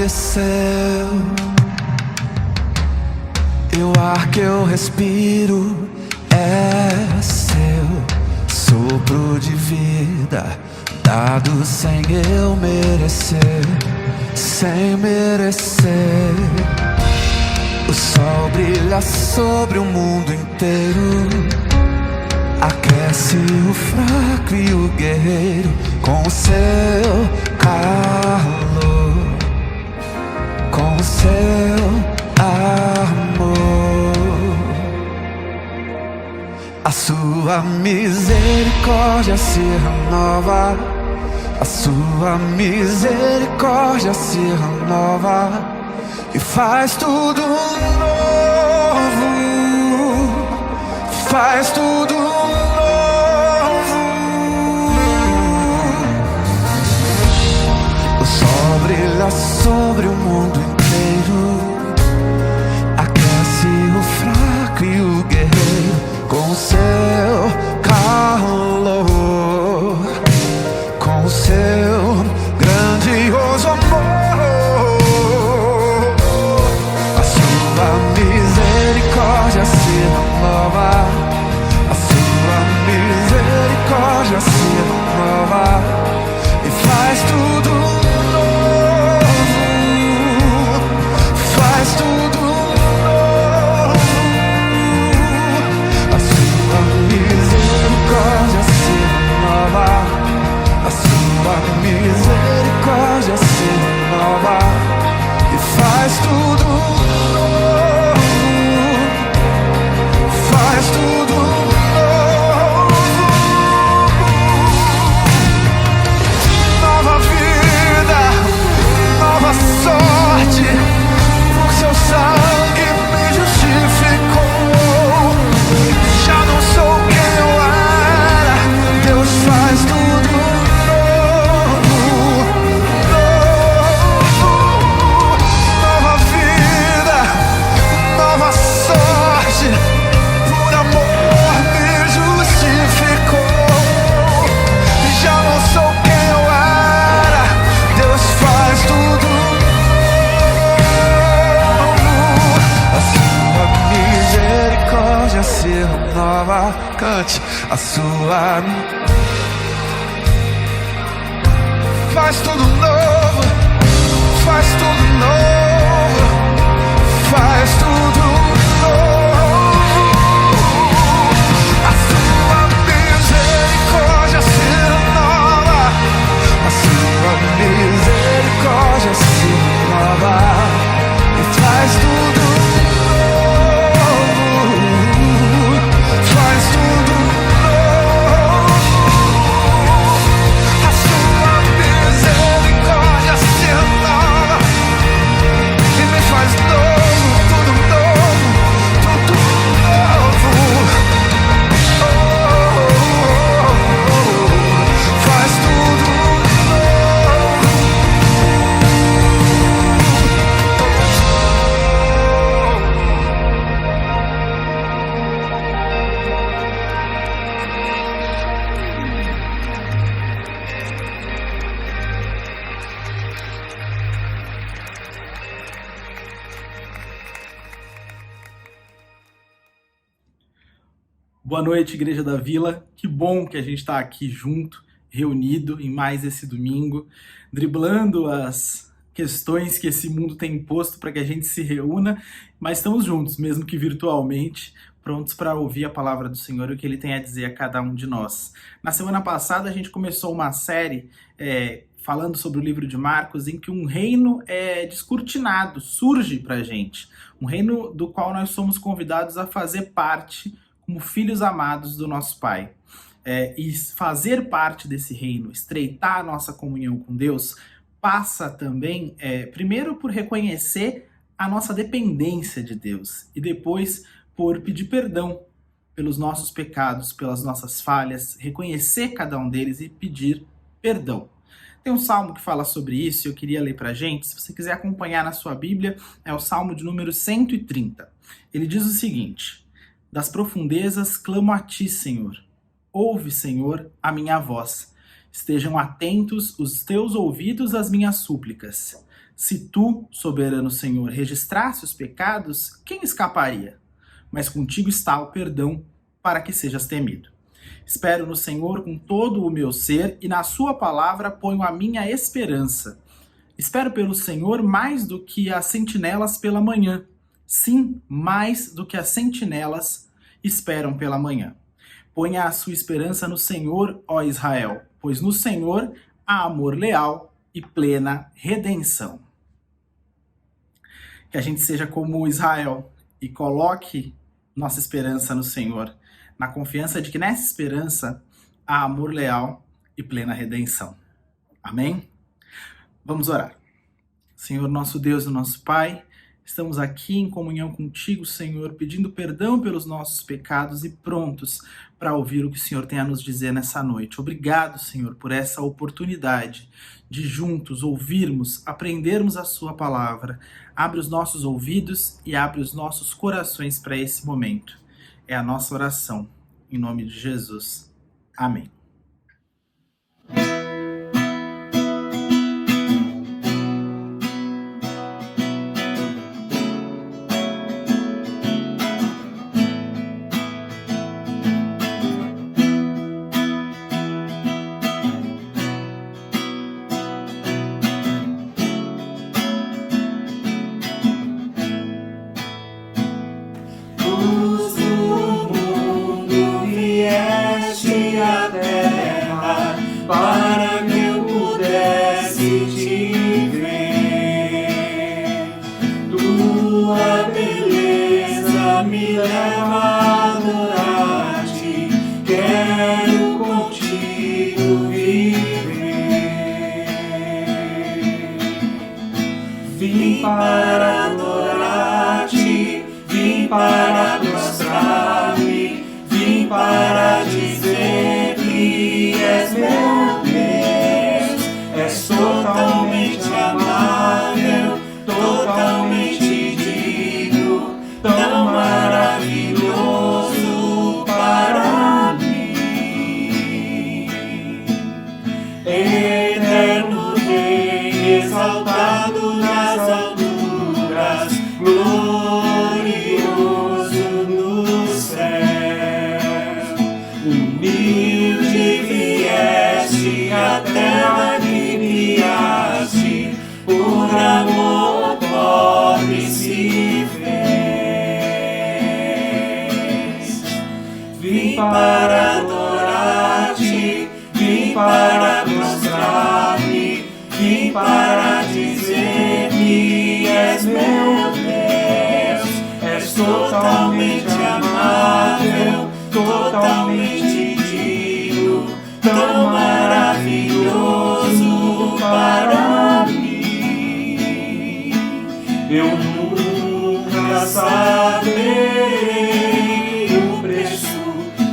é seu, e o ar que eu respiro é seu. Sopro de vida dado sem eu merecer, sem merecer. O sol brilha sobre o mundo inteiro, aquece o fraco e o guerreiro com o seu calor, com o seu amor. A sua misericórdia se renova, a sua misericórdia se renova e faz tudo novo, faz tudo novo. O sol brilha sobre o mundo inteiro, aquece o fraco e o guerreiro com o seu calor, com o seu grandioso amor. A sua misericórdia se renova, a sua misericórdia se renova e faz tudo novo, faz tudo novo. A sua misericórdia se renova, a sua misericórdia se renova e faz tudo novo, faz tudo novo. Nova vida, nova sorte, o seu sangue me justificou. Já não sou quem eu era, Deus faz tudo novo, novo. Nova vida, nova sorte, por amor me justificou. Já não sou quem eu era, Deus faz tudo novo. A sua misericórdia se renova, cante. A sua faz tudo novo, faz tudo novo, faz tudo novo. A sua misericórdia se renova, a sua misericórdia se renova e faz tudo novo, faz tudo novo. A sua misericórdia se renova e me faz novo, tudo novo, tudo novo. Oh, faz tudo Boa noite, Igreja da Vila. Que bom que a gente está aqui junto, reunido em mais esse domingo, driblando as questões que esse mundo tem imposto para que a gente se reúna, mas estamos juntos, mesmo que virtualmente, prontos para ouvir a palavra do Senhor e o que Ele tem a dizer a cada um de nós. Na semana passada a gente começou uma série falando sobre o livro de Marcos, em que um reino descortinado surge para a gente, um reino do qual nós somos convidados a fazer parte como filhos amados do nosso Pai. E fazer parte desse reino, estreitar a nossa comunhão com Deus, passa também, primeiro, por reconhecer a nossa dependência de Deus e depois por pedir perdão pelos nossos pecados, pelas nossas falhas, reconhecer cada um deles e pedir perdão. Tem um salmo que fala sobre isso e eu queria ler pra gente. Se você quiser acompanhar na sua Bíblia, é o salmo de número 130. Ele diz o seguinte: das profundezas clamo a ti, Senhor. Ouve, Senhor, a minha voz. Estejam atentos os teus ouvidos às minhas súplicas. Se tu, soberano Senhor, registrasse os pecados, quem escaparia? Mas contigo está o perdão para que sejas temido. Espero no Senhor com todo o meu ser e na sua palavra ponho a minha esperança. Espero pelo Senhor mais do que as sentinelas pela manhã. Sim, mais do que as sentinelas esperam pela manhã. Ponha a sua esperança no Senhor, ó Israel, pois no Senhor há amor leal e plena redenção. Que a gente seja como Israel e coloque nossa esperança no Senhor, na confiança de que nessa esperança há amor leal e plena redenção. Amém? Vamos orar. Senhor, nosso Deus e nosso Pai, estamos aqui em comunhão contigo, Senhor, pedindo perdão pelos nossos pecados e prontos para ouvir o que o Senhor tem a nos dizer nessa noite. Obrigado, Senhor, por essa oportunidade de juntos ouvirmos, aprendermos a sua palavra. Abre os nossos ouvidos e abre os nossos corações para esse momento. É a nossa oração. Em nome de Jesus. Amém. Para que eu pudesse te ver, tua beleza me leva a adorar-te, quero contigo viver. Vim para adorar-te, vim para prostrar-me, vim para dizer que és meu Deus, és totalmente amável, totalmente digno, tão maravilhoso para mim. Eterno Rei, exaltado nas alturas, glorioso no céu, humilde vieste a terra que criaste, por amor pobre se fez. Vim para adorar-te, vim para prostrar-me, vim para dizer que és meu Deus, és totalmente amável, totalmente digno, tão maravilhoso para mim. Eu nunca saberei o preço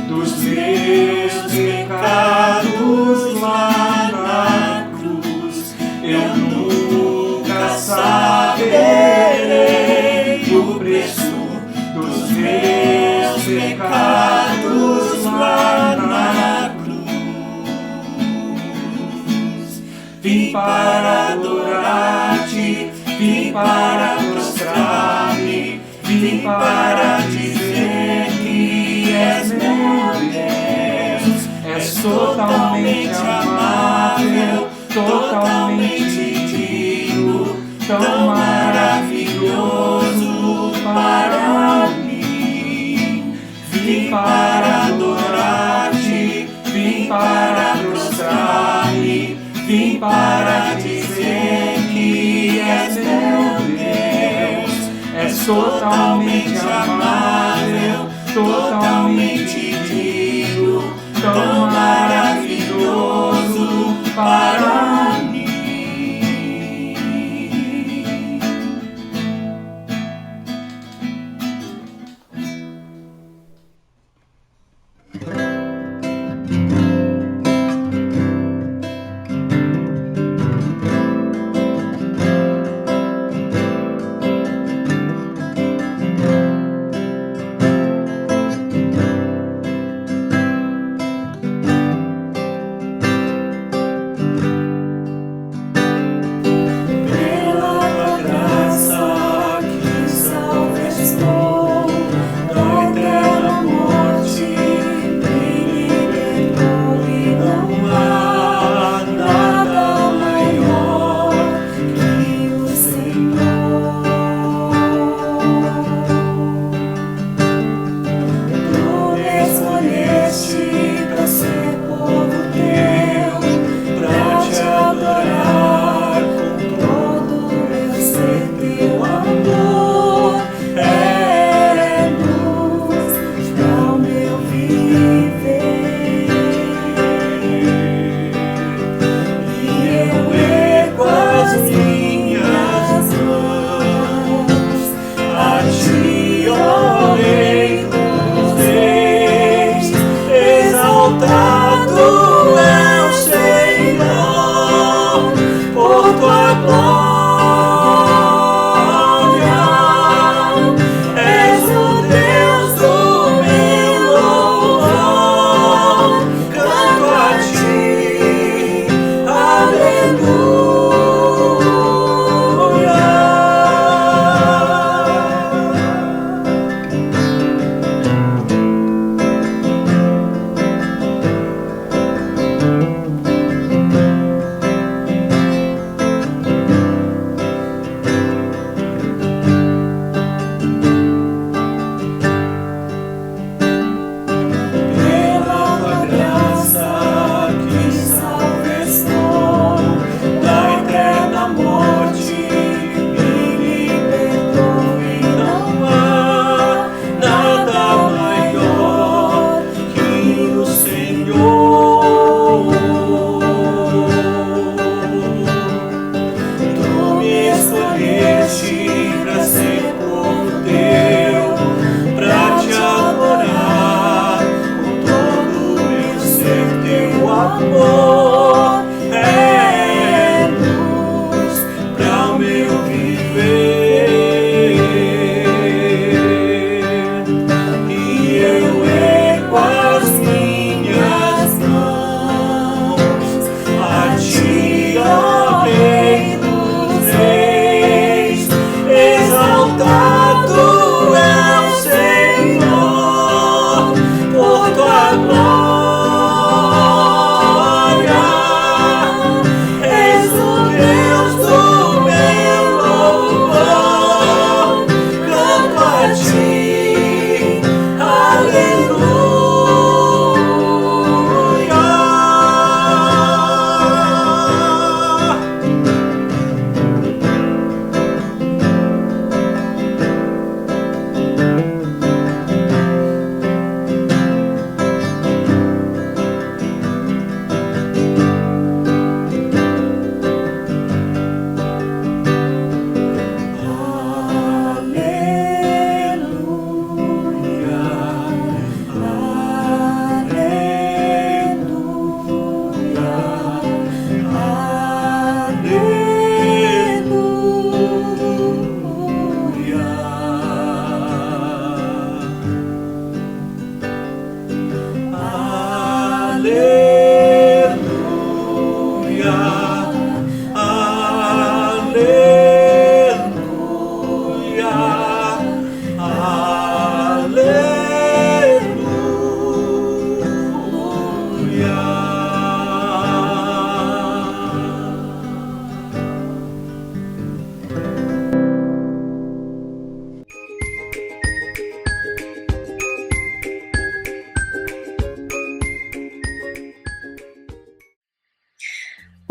dos meus pecados lá na cruz. Eu nunca saberei o preço dos meus pecados lá na cruz. Vim para adorar-te, vim para prostrar-me, vim para dizer que és meu Deus, és totalmente amável, totalmente digno, tão maravilhoso para mim. Vim para adorar-te, vim para prostrar-me, vim para dizer que és meu Deus, és totalmente amável, totalmente digno, tão maravilhoso para mim.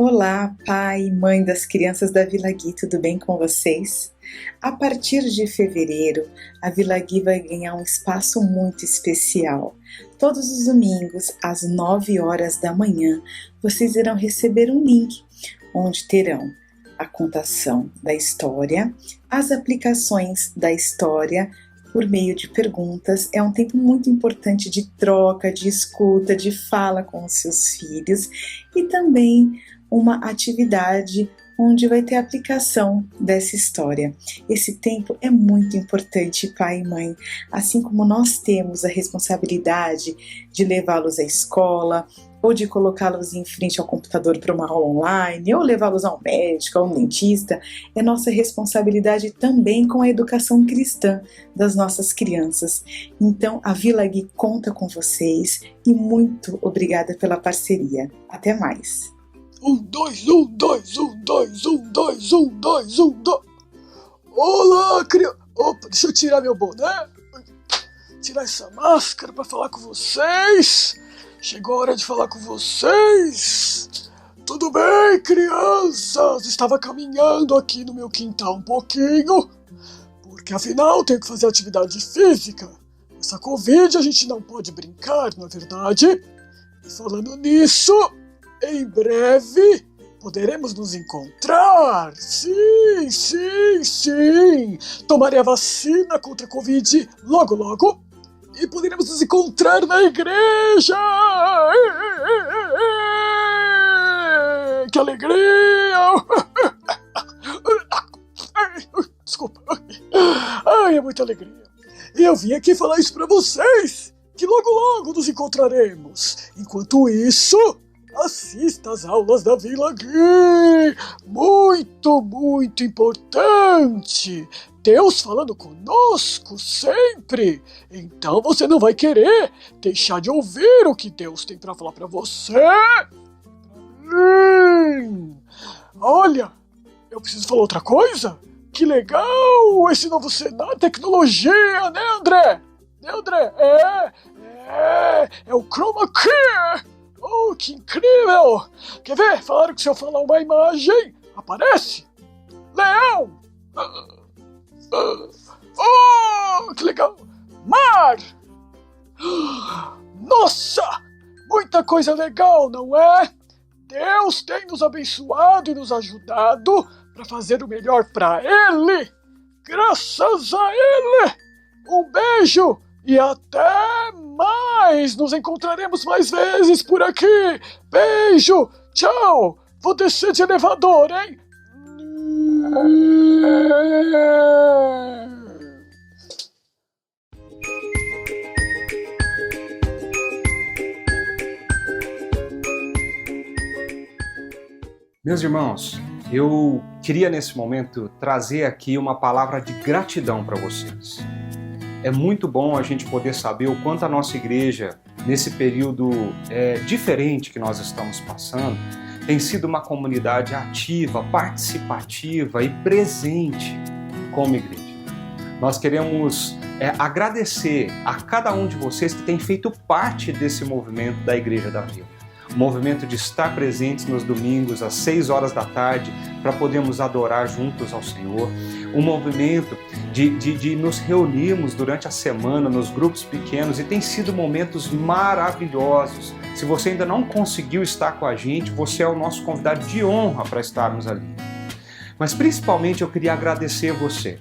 Olá, pai e mãe das crianças da Vila Gui, tudo bem com vocês? A partir de fevereiro, a Vila Gui vai ganhar um espaço muito especial. Todos os domingos, às 9 horas da manhã, vocês irão receber um link, onde terão a contação da história, as aplicações da história, por meio de perguntas. É um tempo muito importante de troca, de escuta, de fala com os seus filhos e também uma atividade onde vai ter a aplicação dessa história. Esse tempo é muito importante, pai e mãe, assim como nós temos a responsabilidade de levá-los à escola, ou de colocá-los em frente ao computador para uma aula online, ou levá-los ao médico, a um dentista, é nossa responsabilidade também com a educação cristã das nossas crianças. Então, a Vila Gui conta com vocês e muito obrigada pela parceria. Até mais! 1, 2, 1, 2, 1, 2, 1, 2, 1, 2, 1, 2. Olá, criança. Opa, deixa eu tirar meu boné. Tirar essa máscara para falar com vocês. Chegou a hora de falar com vocês. Tudo bem, crianças? Estava caminhando aqui no meu quintal um pouquinho, porque afinal tenho que fazer atividade física. Essa Covid a gente não pode brincar, não é verdade? E falando nisso, em breve poderemos nos encontrar. Sim, sim, sim. Tomarei a vacina contra a Covid logo, logo. E poderemos nos encontrar na igreja. Que alegria. Desculpa. Ai, é muita alegria. E eu vim aqui falar isso pra vocês, que logo, logo nos encontraremos. Enquanto isso, assista às aulas da Vila Gui. Muito, muito importante. Deus falando conosco sempre. Então você não vai querer deixar de ouvir o que Deus tem para falar para você. Olha, eu preciso falar outra coisa. Que legal esse novo cenário, tecnologia, né, André? Né, André? É o Chroma Key. Oh, que incrível! Quer ver? Falaram que se eu falar uma imagem, aparece! Leão! Oh, que legal! Mar! Nossa! Muita coisa legal, não é? Deus tem nos abençoado e nos ajudado para fazer o melhor para Ele! Graças a Ele! Um beijo! E até mais! Nos encontraremos mais vezes por aqui! Beijo! Tchau! Vou descer de elevador, hein? Meus irmãos, eu queria nesse momento trazer aqui uma palavra de gratidão para vocês. É muito bom a gente poder saber o quanto a nossa igreja, nesse período diferente que nós estamos passando, tem sido uma comunidade ativa, participativa e presente como igreja. Nós queremos agradecer a cada um de vocês que tem feito parte desse movimento da Igreja da Vila. O movimento de estar presentes nos domingos às 6 horas da tarde para podermos adorar juntos ao Senhor. O movimento de nos reunirmos durante a semana nos grupos pequenos e tem sido momentos maravilhosos. Se você ainda não conseguiu estar com a gente, você é o nosso convidado de honra para estarmos ali. Mas principalmente eu queria agradecer você.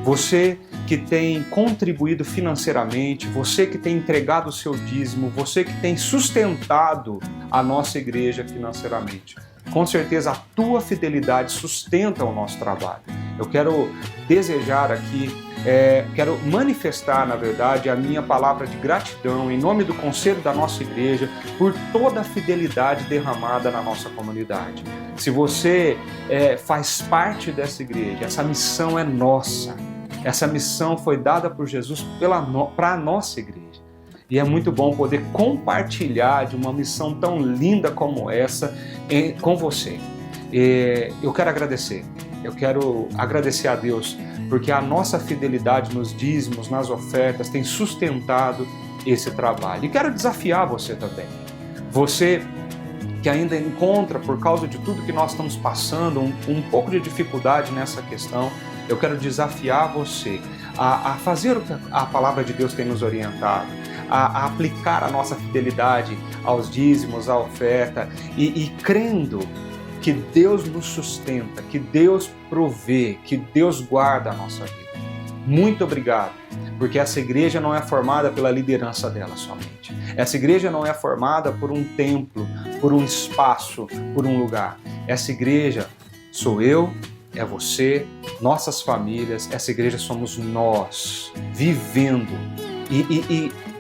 Você que tem contribuído financeiramente, você que tem entregado o seu dízimo, você que tem sustentado a nossa igreja financeiramente. Com certeza a tua fidelidade sustenta o nosso trabalho. Eu quero desejar aqui, quero manifestar, na verdade, a minha palavra de gratidão em nome do conselho da nossa igreja por toda a fidelidade derramada na nossa comunidade. Se você faz parte dessa igreja, essa missão é nossa. Essa missão foi dada por Jesus para a nossa igreja. E é muito bom poder compartilhar de uma missão tão linda como essa com você. Eu quero agradecer. Eu quero agradecer a Deus porque a nossa fidelidade nos dízimos, nas ofertas, tem sustentado esse trabalho. E quero desafiar você também. Você que ainda encontra, por causa de tudo que nós estamos passando, um pouco de dificuldade nessa questão, eu quero desafiar você a fazer o que a palavra de Deus tem nos orientado, a aplicar a nossa fidelidade aos dízimos, à oferta, e crendo que Deus nos sustenta, que Deus provê, que Deus guarda a nossa vida. Muito obrigado, porque essa igreja não é formada pela liderança dela somente. Essa igreja não é formada por um templo, por um espaço, por um lugar. Essa igreja sou eu, é você, nossas famílias, essa igreja somos nós, vivendo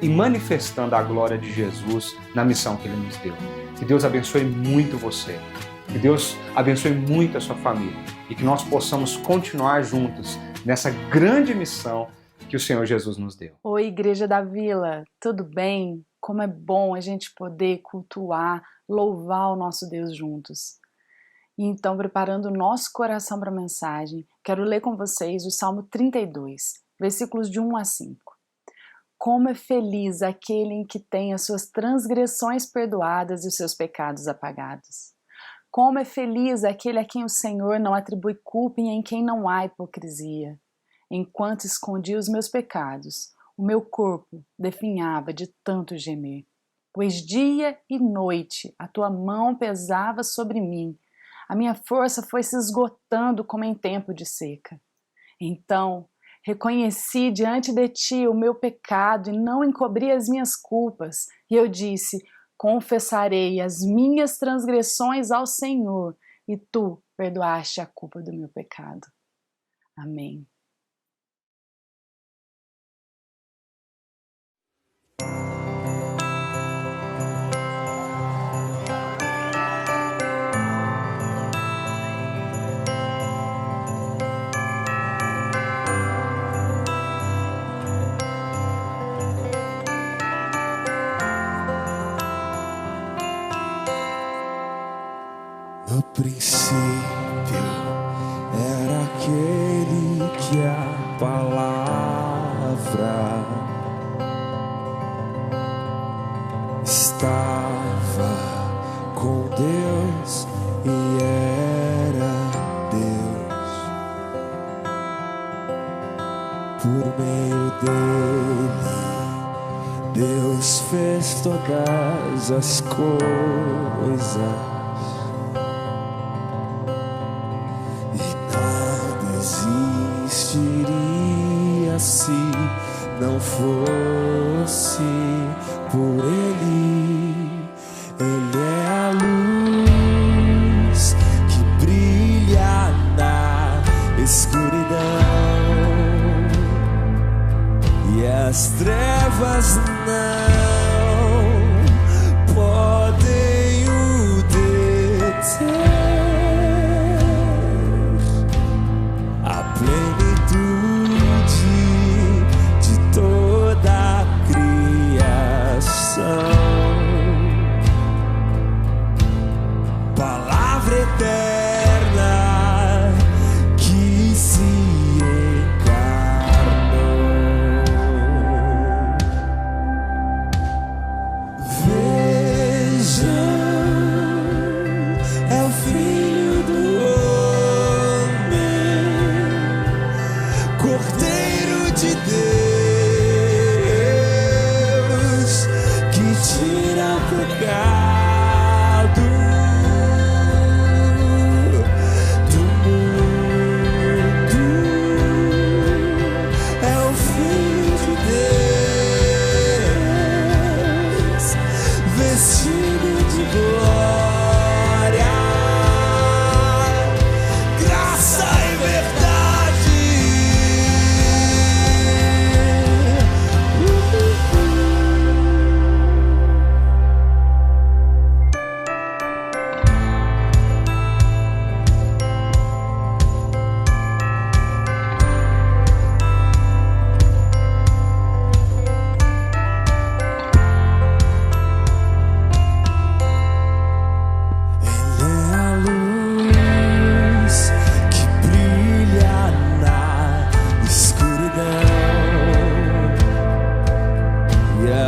e manifestando a glória de Jesus na missão que Ele nos deu. Que Deus abençoe muito você, que Deus abençoe muito a sua família e que nós possamos continuar juntos nessa grande missão que o Senhor Jesus nos deu. Oi, Igreja da Vila, tudo bem? Como é bom a gente poder cultuar, louvar o nosso Deus juntos. E então, preparando o nosso coração para a mensagem, quero ler com vocês o Salmo 32, versículos de 1 a 5. Como é feliz aquele em que tem as suas transgressões perdoadas e os seus pecados apagados. Como é feliz aquele a quem o Senhor não atribui culpa e em quem não há hipocrisia. Enquanto escondi os meus pecados, o meu corpo definhava de tanto gemer. Pois dia e noite a tua mão pesava sobre mim. A minha força foi se esgotando como em tempo de seca. Então reconheci diante de ti o meu pecado e não encobri as minhas culpas. E eu disse: confessarei as minhas transgressões ao Senhor, e tu perdoaste a culpa do meu pecado. Amém. No princípio era aquele que a palavra estava com Deus e era Deus. Por meio dele, Deus fez todas as coisas. Existiria se não fosse por Ele. Ele é a luz que brilha na escuridão, e as trevas não podem o deter. Palavra eterna que se encarnou. Vejam, é o Filho do Homem, Cordeiro de Deus, que tira o pecado.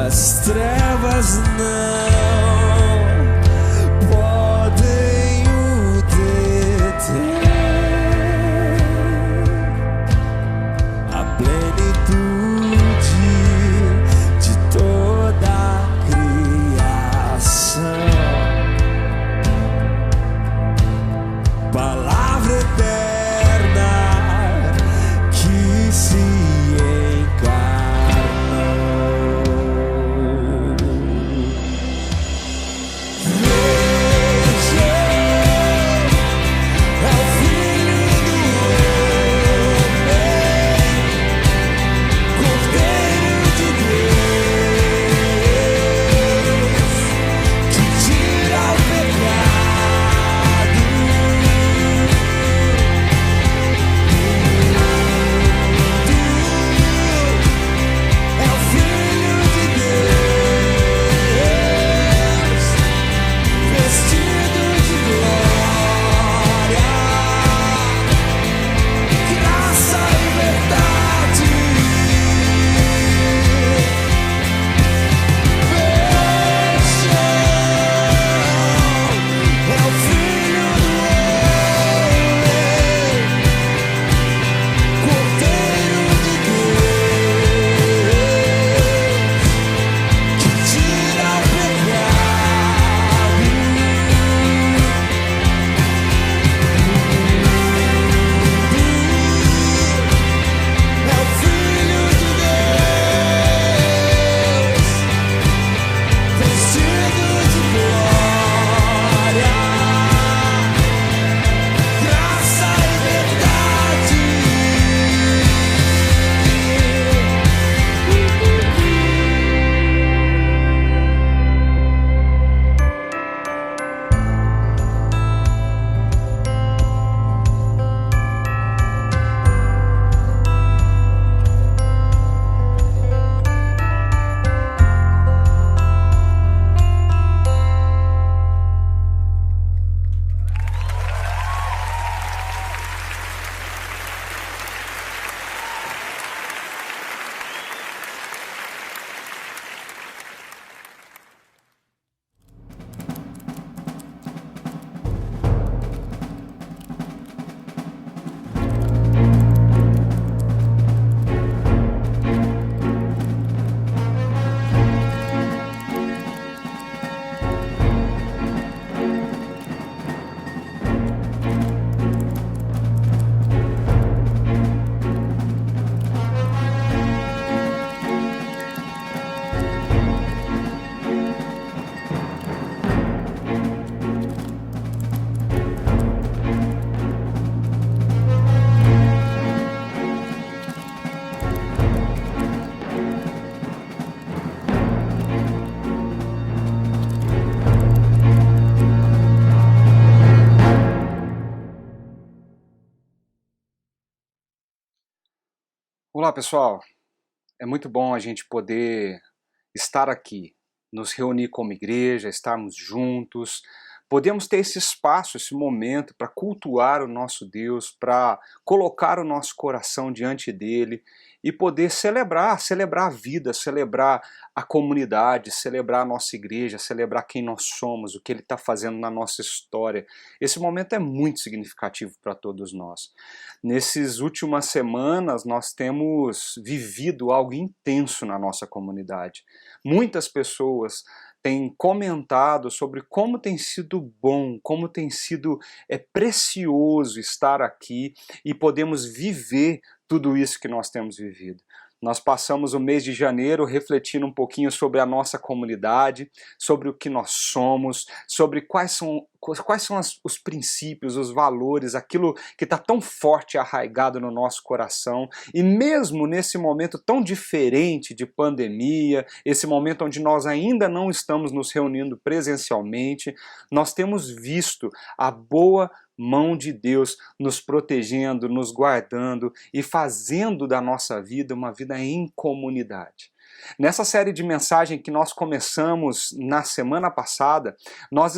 As trevas não Olá, pessoal. É muito bom a gente poder estar aqui, nos reunir como igreja, estarmos juntos. Podemos ter esse espaço, esse momento para cultuar o nosso Deus, para colocar o nosso coração diante dele e poder celebrar a vida, celebrar a comunidade, celebrar a nossa igreja, celebrar quem nós somos, o que ele está fazendo na nossa história. Esse momento é muito significativo para todos nós. Nessas últimas semanas, nós temos vivido algo intenso na nossa comunidade. Muitas pessoas têm comentado sobre como tem sido bom, como tem sido precioso estar aqui e podemos viver tudo isso que nós temos vivido. Nós passamos o mês de janeiro refletindo um pouquinho sobre a nossa comunidade, sobre o que nós somos, sobre quais são os princípios, os valores, aquilo que está tão forte e arraigado no nosso coração. E mesmo nesse momento tão diferente de pandemia, esse momento onde nós ainda não estamos nos reunindo presencialmente, nós temos visto a boa mão de Deus nos protegendo, nos guardando e fazendo da nossa vida uma vida em comunidade. Nessa série de mensagem que nós começamos na semana passada, nós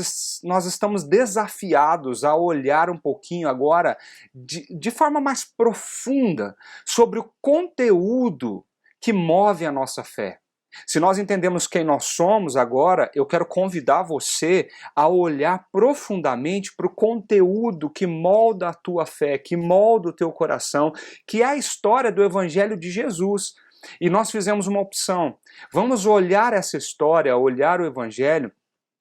estamos desafiados a olhar um pouquinho agora de forma mais profunda sobre o conteúdo que move a nossa fé. Se nós entendemos quem nós somos agora, eu quero convidar você a olhar profundamente para o conteúdo que molda a tua fé, que molda o teu coração, que é a história do Evangelho de Jesus. E nós fizemos uma opção. Vamos olhar essa história, olhar o Evangelho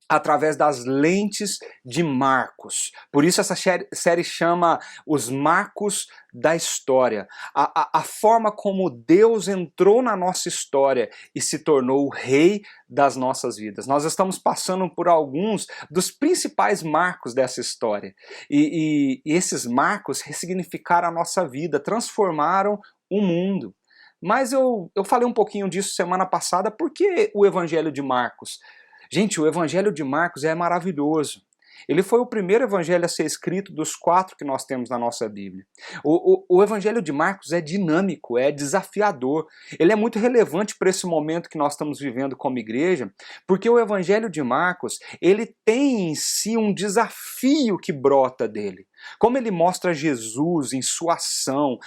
através das lentes de Marcos. Por isso essa série chama Os Marcos da História. A forma como Deus entrou na nossa história e se tornou o rei das nossas vidas. Nós estamos passando por alguns dos principais marcos dessa história. E esses marcos ressignificaram a nossa vida, transformaram o mundo. Mas eu falei um pouquinho disso semana passada. Por que o Evangelho de Marcos? Gente, o Evangelho de Marcos é maravilhoso. Ele foi o primeiro evangelho a ser escrito dos 4 que nós temos na nossa Bíblia. O Evangelho de Marcos é dinâmico, é desafiador. Ele é muito relevante para esse momento que nós estamos vivendo como igreja, porque o Evangelho de Marcos, ele tem em si um desafio que brota dele. Como ele mostra Jesus em sua ação.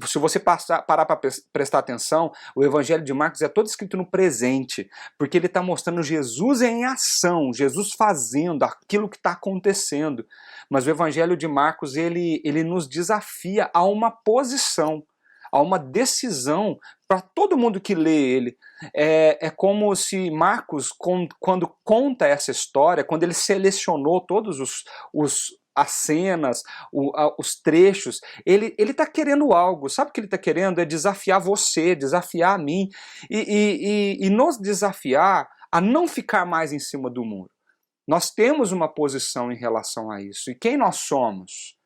Se você parar para prestar atenção, o Evangelho de Marcos é todo escrito no presente, porque ele está mostrando Jesus em ação, Jesus fazendo aquilo que está acontecendo. Mas o Evangelho de Marcos, ele nos desafia a uma posição, a uma decisão para todo mundo que lê ele. É como se Marcos, quando conta essa história, quando ele selecionou todos as cenas, os trechos, ele está querendo algo. Sabe o que ele está querendo? É desafiar você, desafiar a mim e nos desafiar a não ficar mais em cima do muro. Nós temos uma posição em relação a isso. E quem nós somos?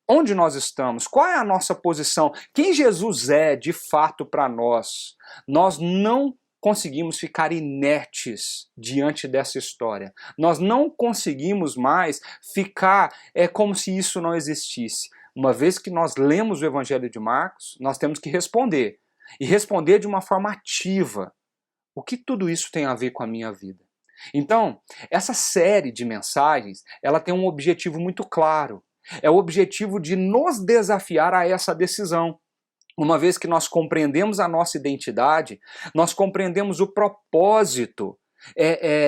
Onde nós estamos? Qual é a nossa posição? Quem Jesus é de fato para nós? Nós não conseguimos ficar inertes diante dessa história. Nós não conseguimos mais ficar como se isso não existisse. Uma vez que nós lemos o Evangelho de Marcos, nós temos que responder. E responder de uma forma ativa. O que tudo isso tem a ver com a minha vida? Então, essa série de mensagens, ela tem um objetivo muito claro. É o objetivo de nos desafiar a essa decisão. Uma vez que nós compreendemos a nossa identidade, nós compreendemos o propósito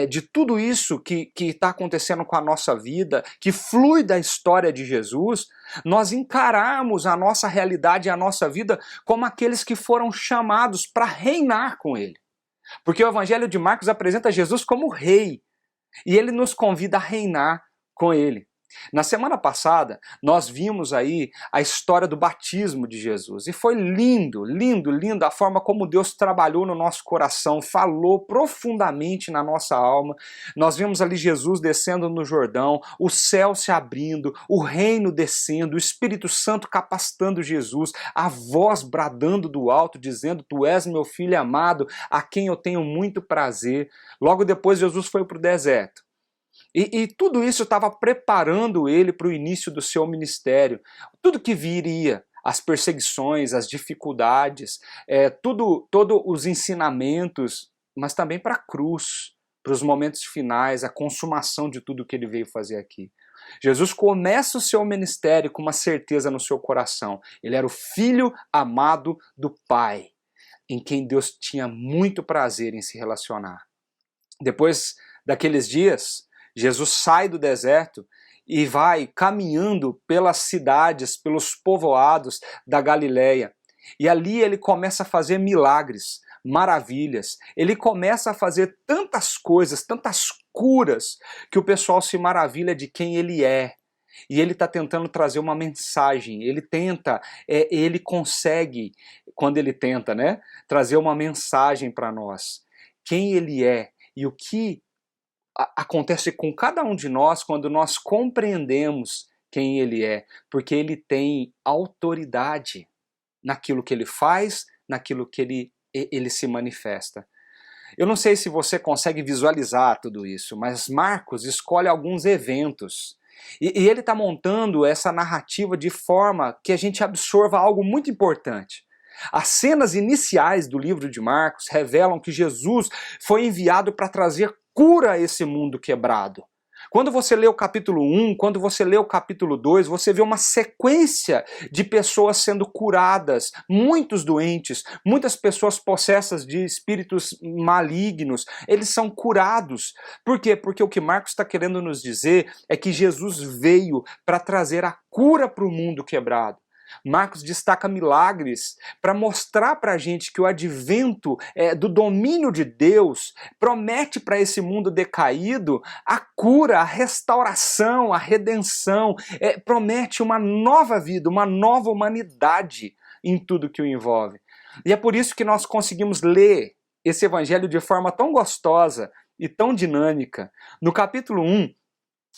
de tudo isso que está acontecendo com a nossa vida, que flui da história de Jesus, nós encararmos a nossa realidade e a nossa vida como aqueles que foram chamados para reinar com Ele. Porque o Evangelho de Marcos apresenta Jesus como rei, e ele nos convida a reinar com Ele. Na semana passada, nós vimos aí a história do batismo de Jesus. E foi lindo, lindo, lindo a forma como Deus trabalhou no nosso coração, falou profundamente na nossa alma. Nós vimos ali Jesus descendo no Jordão, o céu se abrindo, o reino descendo, o Espírito Santo capacitando Jesus, a voz bradando do alto, dizendo: Tu és meu filho amado, a quem eu tenho muito prazer. Logo depois, Jesus foi para o deserto. E tudo isso estava preparando ele para o início do seu ministério. Tudo que viria, as perseguições, as dificuldades, todos os ensinamentos, mas também para a cruz, para os momentos finais, a consumação de tudo que ele veio fazer aqui. Jesus começa o seu ministério com uma certeza no seu coração. Ele era o filho amado do Pai, em quem Deus tinha muito prazer em se relacionar. Depois daqueles dias, Jesus sai do deserto e vai caminhando pelas cidades, pelos povoados da Galileia. E ali ele começa a fazer milagres, maravilhas. Ele começa a fazer tantas coisas, tantas curas, que o pessoal se maravilha de quem ele é. E ele está tentando trazer uma mensagem. Ele consegue, quando ele tenta, né, trazer uma mensagem para nós. Quem ele é e o que acontece com cada um de nós quando nós compreendemos quem ele é, porque ele tem autoridade naquilo que ele faz, naquilo que ele se manifesta. Eu não sei se você consegue visualizar tudo isso, mas Marcos escolhe alguns eventos e ele está montando essa narrativa de forma que a gente absorva algo muito importante. As cenas iniciais do livro de Marcos revelam que Jesus foi enviado para trazer cura a esse mundo quebrado. Quando você lê o capítulo 1, quando você lê o capítulo 2, você vê uma sequência de pessoas sendo curadas, muitos doentes, muitas pessoas possessas de espíritos malignos, eles são curados. Por quê? Porque o que Marcos está querendo nos dizer é que Jesus veio para trazer a cura para o mundo quebrado. Marcos destaca milagres para mostrar para a gente que o advento do domínio de Deus promete para esse mundo decaído a cura, a restauração, a redenção, promete uma nova vida, uma nova humanidade em tudo que o envolve. E é por isso que nós conseguimos ler esse evangelho de forma tão gostosa e tão dinâmica. No capítulo 1,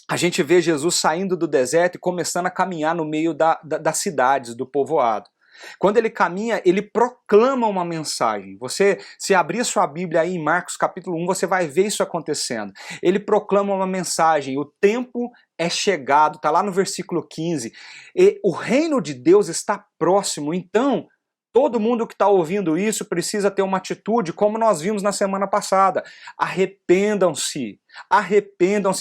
a gente vê Jesus saindo do deserto e começando a caminhar no meio das cidades, do povoado. Quando ele caminha, ele proclama uma mensagem. Você, se abrir sua Bíblia aí em Marcos capítulo 1, você vai ver isso acontecendo. Ele proclama uma mensagem, o tempo é chegado, está lá no versículo 15. E o reino de Deus está próximo, então todo mundo que está ouvindo isso precisa ter uma atitude, como nós vimos na semana passada. Arrependam-se,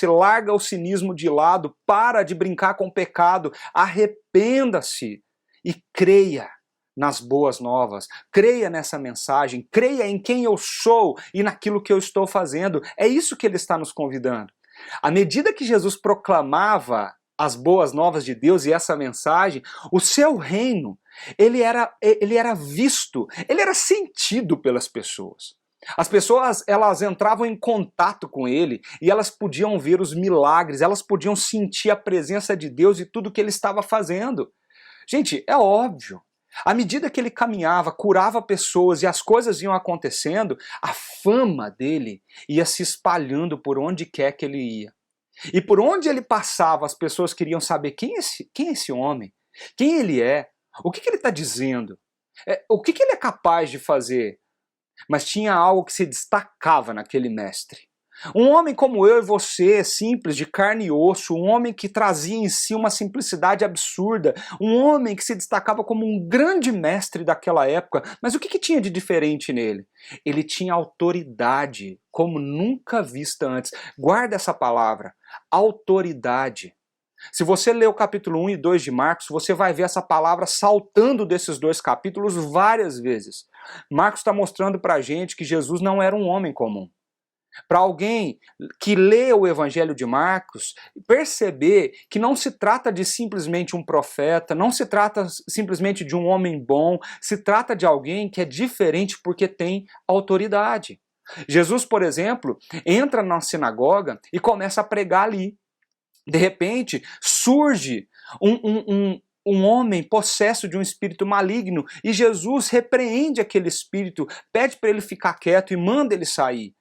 larga o cinismo de lado, para de brincar com o pecado, arrependa-se e creia nas boas novas, creia nessa mensagem, creia em quem eu sou e naquilo que eu estou fazendo. É isso que ele está nos convidando. À medida que Jesus proclamava as boas novas de Deus e essa mensagem, o seu reino, ele era visto, ele era sentido pelas pessoas. As pessoas, elas entravam em contato com ele e elas podiam ver os milagres, elas podiam sentir a presença de Deus e tudo que ele estava fazendo. Gente, é óbvio. À medida que ele caminhava, curava pessoas e as coisas iam acontecendo, a fama dele ia se espalhando por onde quer que ele ia. E por onde ele passava, as pessoas queriam saber quem é esse homem, quem ele é, o que ele está dizendo, o que ele é capaz de fazer. Mas tinha algo que se destacava naquele mestre. Um homem como eu e você, simples, de carne e osso, um homem que trazia em si uma simplicidade absurda, um homem que se destacava como um grande mestre daquela época. Mas o que tinha de diferente nele? Ele tinha autoridade, como nunca vista antes. Guarda essa palavra, autoridade. Se você ler o capítulo 1 e 2 de Marcos, você vai ver essa palavra saltando desses dois capítulos várias vezes. Marcos está mostrando para a gente que Jesus não era um homem comum. Para alguém que lê o Evangelho de Marcos, perceber que não se trata de simplesmente um profeta, não se trata simplesmente de um homem bom, se trata de alguém que é diferente porque tem autoridade. Jesus, por exemplo, entra na sinagoga e começa a pregar ali. De repente, surge um homem possesso de um espírito maligno e Jesus repreende aquele espírito, pede para ele ficar quieto e manda ele sair.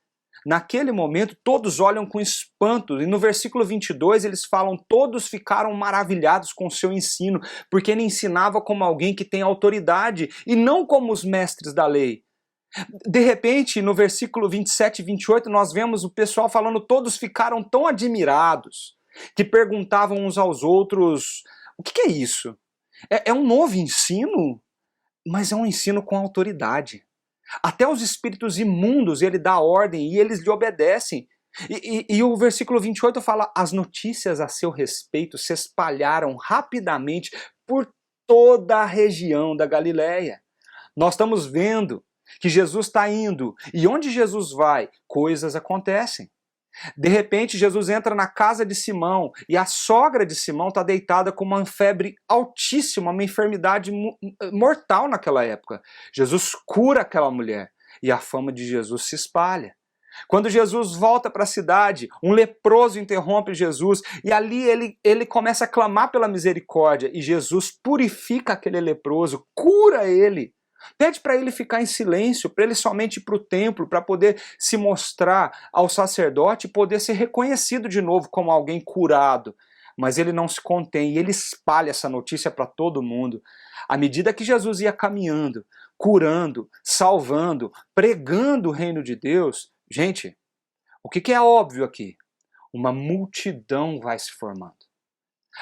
Naquele momento, todos olham com espanto, e no versículo 22 eles falam: todos ficaram maravilhados com o seu ensino, porque ele ensinava como alguém que tem autoridade, e não como os mestres da lei. De repente, no versículo 27 e 28, nós vemos o pessoal falando: todos ficaram tão admirados, que perguntavam uns aos outros: o que é isso? É um novo ensino, mas é um ensino com autoridade. Até os espíritos imundos ele dá ordem e eles lhe obedecem. E o versículo 28 fala: as notícias a seu respeito se espalharam rapidamente por toda a região da Galileia. Nós estamos vendo que Jesus está indo, e onde Jesus vai, coisas acontecem. De repente, Jesus entra na casa de Simão, e a sogra de Simão está deitada com uma febre altíssima, uma enfermidade mortal naquela época. Jesus cura aquela mulher, e a fama de Jesus se espalha. Quando Jesus volta para a cidade, um leproso interrompe Jesus, e ali ele começa a clamar pela misericórdia, e Jesus purifica aquele leproso, cura ele. Pede para ele ficar em silêncio, para ele somente ir para o templo, para poder se mostrar ao sacerdote e poder ser reconhecido de novo como alguém curado. Mas ele não se contém e ele espalha essa notícia para todo mundo. À medida que Jesus ia caminhando, curando, salvando, pregando o reino de Deus, gente, o que é óbvio aqui? Uma multidão vai se formando.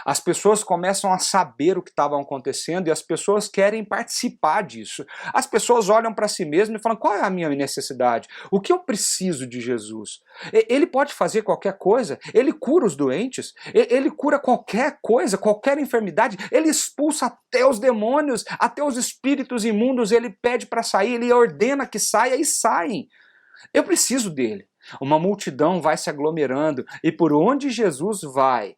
As pessoas começam a saber o que estava acontecendo e as pessoas querem participar disso. As pessoas olham para si mesmas e falam: qual é a minha necessidade? O que eu preciso de Jesus? Ele pode fazer qualquer coisa, ele cura os doentes, ele cura qualquer coisa, qualquer enfermidade, ele expulsa até os demônios, até os espíritos imundos, ele pede para sair, ele ordena que saia e saem. Eu preciso dele. Uma multidão vai se aglomerando e por onde Jesus vai,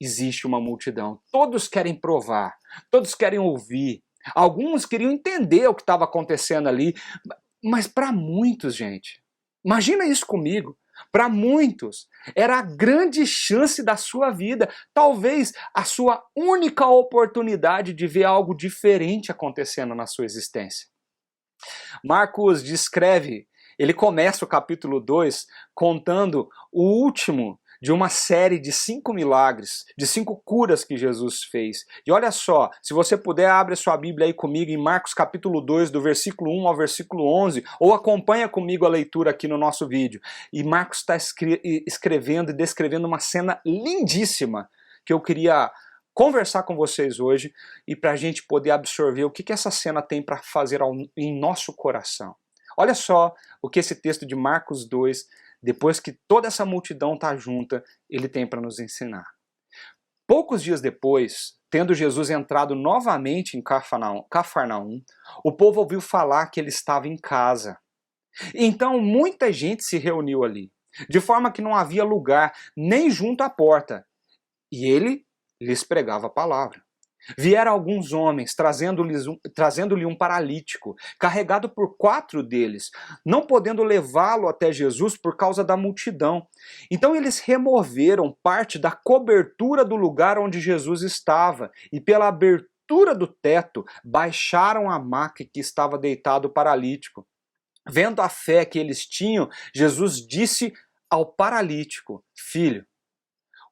existe uma multidão. Todos querem provar, todos querem ouvir. Alguns queriam entender o que estava acontecendo ali, mas para muitos, gente, imagina isso comigo, para muitos era a grande chance da sua vida, talvez a sua única oportunidade de ver algo diferente acontecendo na sua existência. Marcos descreve, ele começa o capítulo 2 contando o último de uma série de 5 milagres, de 5 curas que Jesus fez. E olha só, se você puder, abre a sua Bíblia aí comigo em Marcos capítulo 2, do versículo 1 ao versículo 11, ou acompanha comigo a leitura aqui no nosso vídeo. E Marcos está escrevendo e descrevendo uma cena lindíssima que eu queria conversar com vocês hoje e para a gente poder absorver o que essa cena tem para fazer em nosso coração. Olha só o que esse texto de Marcos 2, depois que toda essa multidão está junta, ele tem para nos ensinar. Poucos dias depois, tendo Jesus entrado novamente em Cafarnaum, o povo ouviu falar que ele estava em casa. Então muita gente se reuniu ali, de forma que não havia lugar nem junto à porta, e ele lhes pregava a palavra. Vieram alguns homens, trazendo-lhe um paralítico, carregado por 4 deles, não podendo levá-lo até Jesus por causa da multidão. Então eles removeram parte da cobertura do lugar onde Jesus estava, e pela abertura do teto, baixaram a maca que estava deitado o paralítico. Vendo a fé que eles tinham, Jesus disse ao paralítico: filho,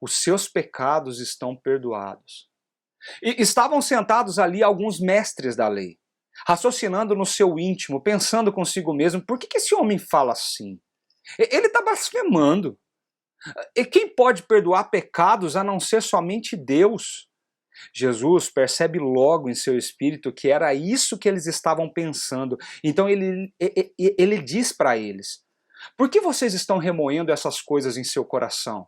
os seus pecados estão perdoados. E estavam sentados ali alguns mestres da lei, raciocinando no seu íntimo, pensando consigo mesmo: por que esse homem fala assim? Ele está blasfemando. E quem pode perdoar pecados a não ser somente Deus? Jesus percebe logo em seu espírito que era isso que eles estavam pensando. Então ele diz para eles: por que vocês estão remoendo essas coisas em seu coração?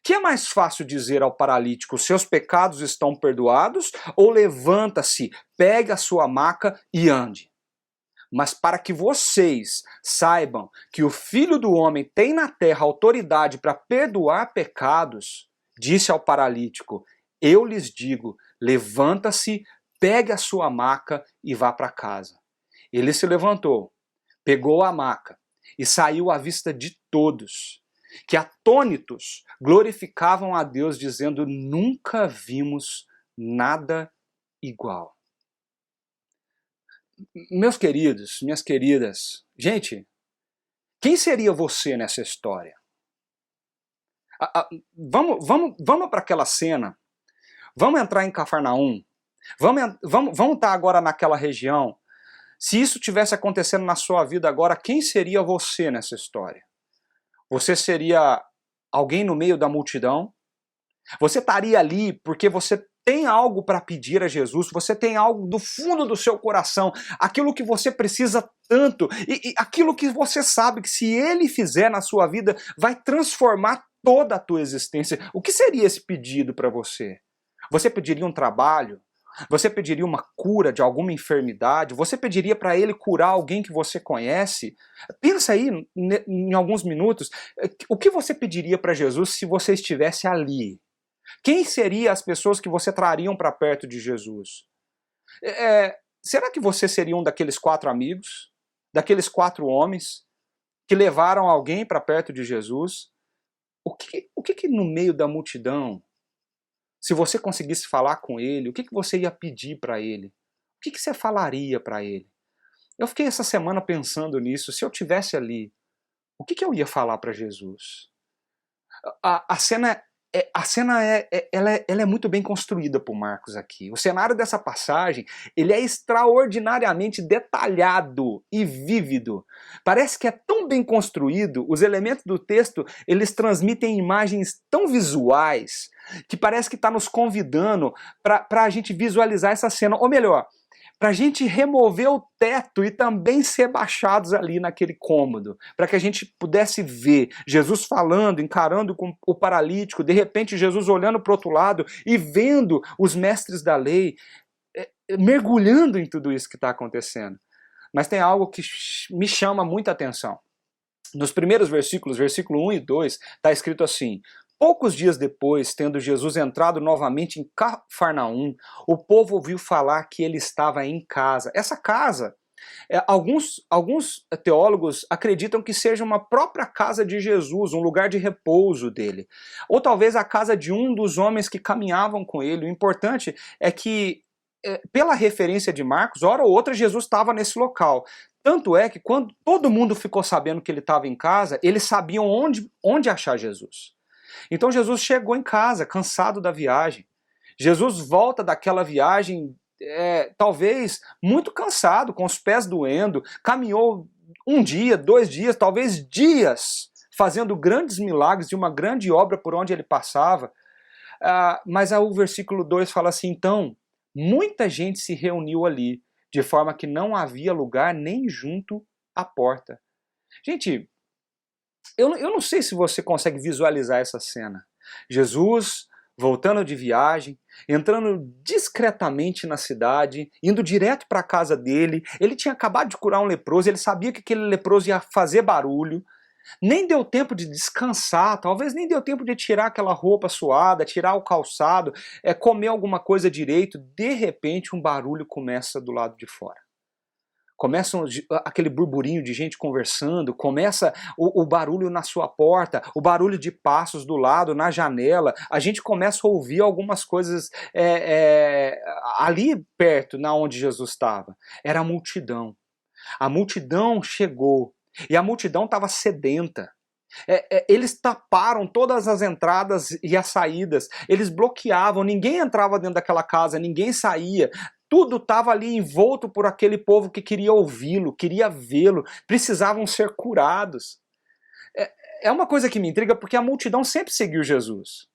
Que é mais fácil dizer ao paralítico: seus pecados estão perdoados, ou levanta-se, pegue a sua maca e ande? Mas para que vocês saibam que o Filho do Homem tem na terra autoridade para perdoar pecados, disse ao paralítico: eu lhes digo, levanta-se, pegue a sua maca e vá para casa. Ele se levantou, pegou a maca e saiu à vista de todos, que atônitos glorificavam a Deus, dizendo: nunca vimos nada igual. Meus queridos, minhas queridas, gente, quem seria você nessa história? Vamos para aquela cena, vamos entrar em Cafarnaum, vamos estar agora naquela região. Se isso tivesse acontecendo na sua vida agora, quem seria você nessa história? Você seria alguém no meio da multidão? Você estaria ali porque você tem algo para pedir a Jesus, você tem algo do fundo do seu coração, aquilo que você precisa tanto, e aquilo que você sabe que se Ele fizer na sua vida, vai transformar toda a tua existência. O que seria esse pedido para você? Você pediria um trabalho? Você pediria uma cura de alguma enfermidade? Você pediria para Ele curar alguém que você conhece? Pensa aí em alguns minutos, o que você pediria para Jesus se você estivesse ali? Quem seriam as pessoas que você trariam para perto de Jesus? Será que você seria um daqueles 4 amigos? Daqueles 4 homens que levaram alguém para perto de Jesus? O que no meio da multidão, se você conseguisse falar com ele, o que você ia pedir para ele? O que você falaria para ele? Eu fiquei essa semana pensando nisso. Se eu tivesse ali, o que eu ia falar para Jesus? A cena é muito bem construída por Marcos aqui. O cenário dessa passagem, ele é extraordinariamente detalhado e vívido. Parece que é tão bem construído, os elementos do texto, eles transmitem imagens tão visuais, que parece que está nos convidando para a gente visualizar essa cena. Ou melhor, para a gente remover o teto e também ser baixados ali naquele cômodo, para que a gente pudesse ver Jesus falando, encarando com o paralítico, de repente Jesus olhando para o outro lado e vendo os mestres da lei, mergulhando em tudo isso que está acontecendo. Mas tem algo que me chama muita atenção. Nos primeiros versículos, versículo 1 e 2, está escrito assim: poucos dias depois, tendo Jesus entrado novamente em Cafarnaum, o povo ouviu falar que ele estava em casa. Essa casa, alguns teólogos acreditam que seja uma própria casa de Jesus, um lugar de repouso dele. Ou talvez a casa de um dos homens que caminhavam com ele. O importante é que, pela referência de Marcos, hora ou outra Jesus estava nesse local. Tanto é que quando todo mundo ficou sabendo que ele estava em casa, eles sabiam onde achar Jesus. Então Jesus chegou em casa, cansado da viagem. Jesus volta daquela viagem, talvez muito cansado, com os pés doendo, caminhou 1 dia, 2 dias, talvez dias, fazendo grandes milagres de uma grande obra por onde ele passava. Mas o versículo 2 fala assim: então, muita gente se reuniu ali, de forma que não havia lugar nem junto à porta. Gente, eu não sei se você consegue visualizar essa cena. Jesus voltando de viagem, entrando discretamente na cidade, indo direto para a casa dele. Ele tinha acabado de curar um leproso, ele sabia que aquele leproso ia fazer barulho. Nem deu tempo de descansar, talvez nem deu tempo de tirar aquela roupa suada, tirar o calçado, comer alguma coisa direito. De repente, um barulho começa do lado de fora. Começa aquele burburinho de gente conversando, começa o barulho na sua porta, o barulho de passos do lado, na janela. A gente começa a ouvir algumas coisas ali perto, na onde Jesus estava. Era a multidão. A multidão chegou e a multidão estava sedenta. Eles taparam todas as entradas e as saídas, eles bloqueavam, ninguém entrava dentro daquela casa, ninguém saía. Tudo estava ali envolto por aquele povo que queria ouvi-lo, queria vê-lo, precisavam ser curados. É uma coisa que me intriga, porque a multidão sempre seguiu Jesus.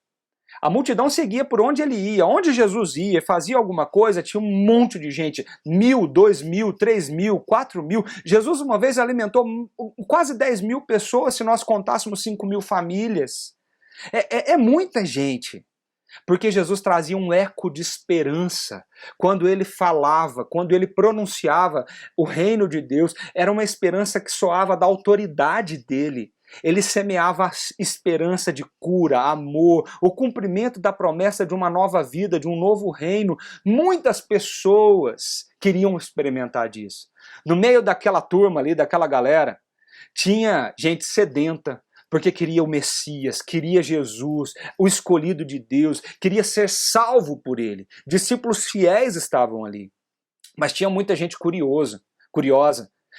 A multidão seguia por onde ele ia. Onde Jesus ia, fazia alguma coisa, tinha um monte de gente. 1.000, 2.000, 3.000, 4.000. Jesus uma vez alimentou quase 10.000 pessoas, se nós contássemos 5.000 famílias. É muita gente. Porque Jesus trazia um eco de esperança. Quando ele falava, quando ele pronunciava o reino de Deus, era uma esperança que soava da autoridade dele. Ele semeava a esperança de cura, amor, o cumprimento da promessa de uma nova vida, de um novo reino. Muitas pessoas queriam experimentar disso. No meio daquela turma ali, daquela galera, tinha gente sedenta, porque queria o Messias, queria Jesus, o escolhido de Deus, queria ser salvo por ele. Discípulos fiéis estavam ali. Mas tinha muita gente curiosa.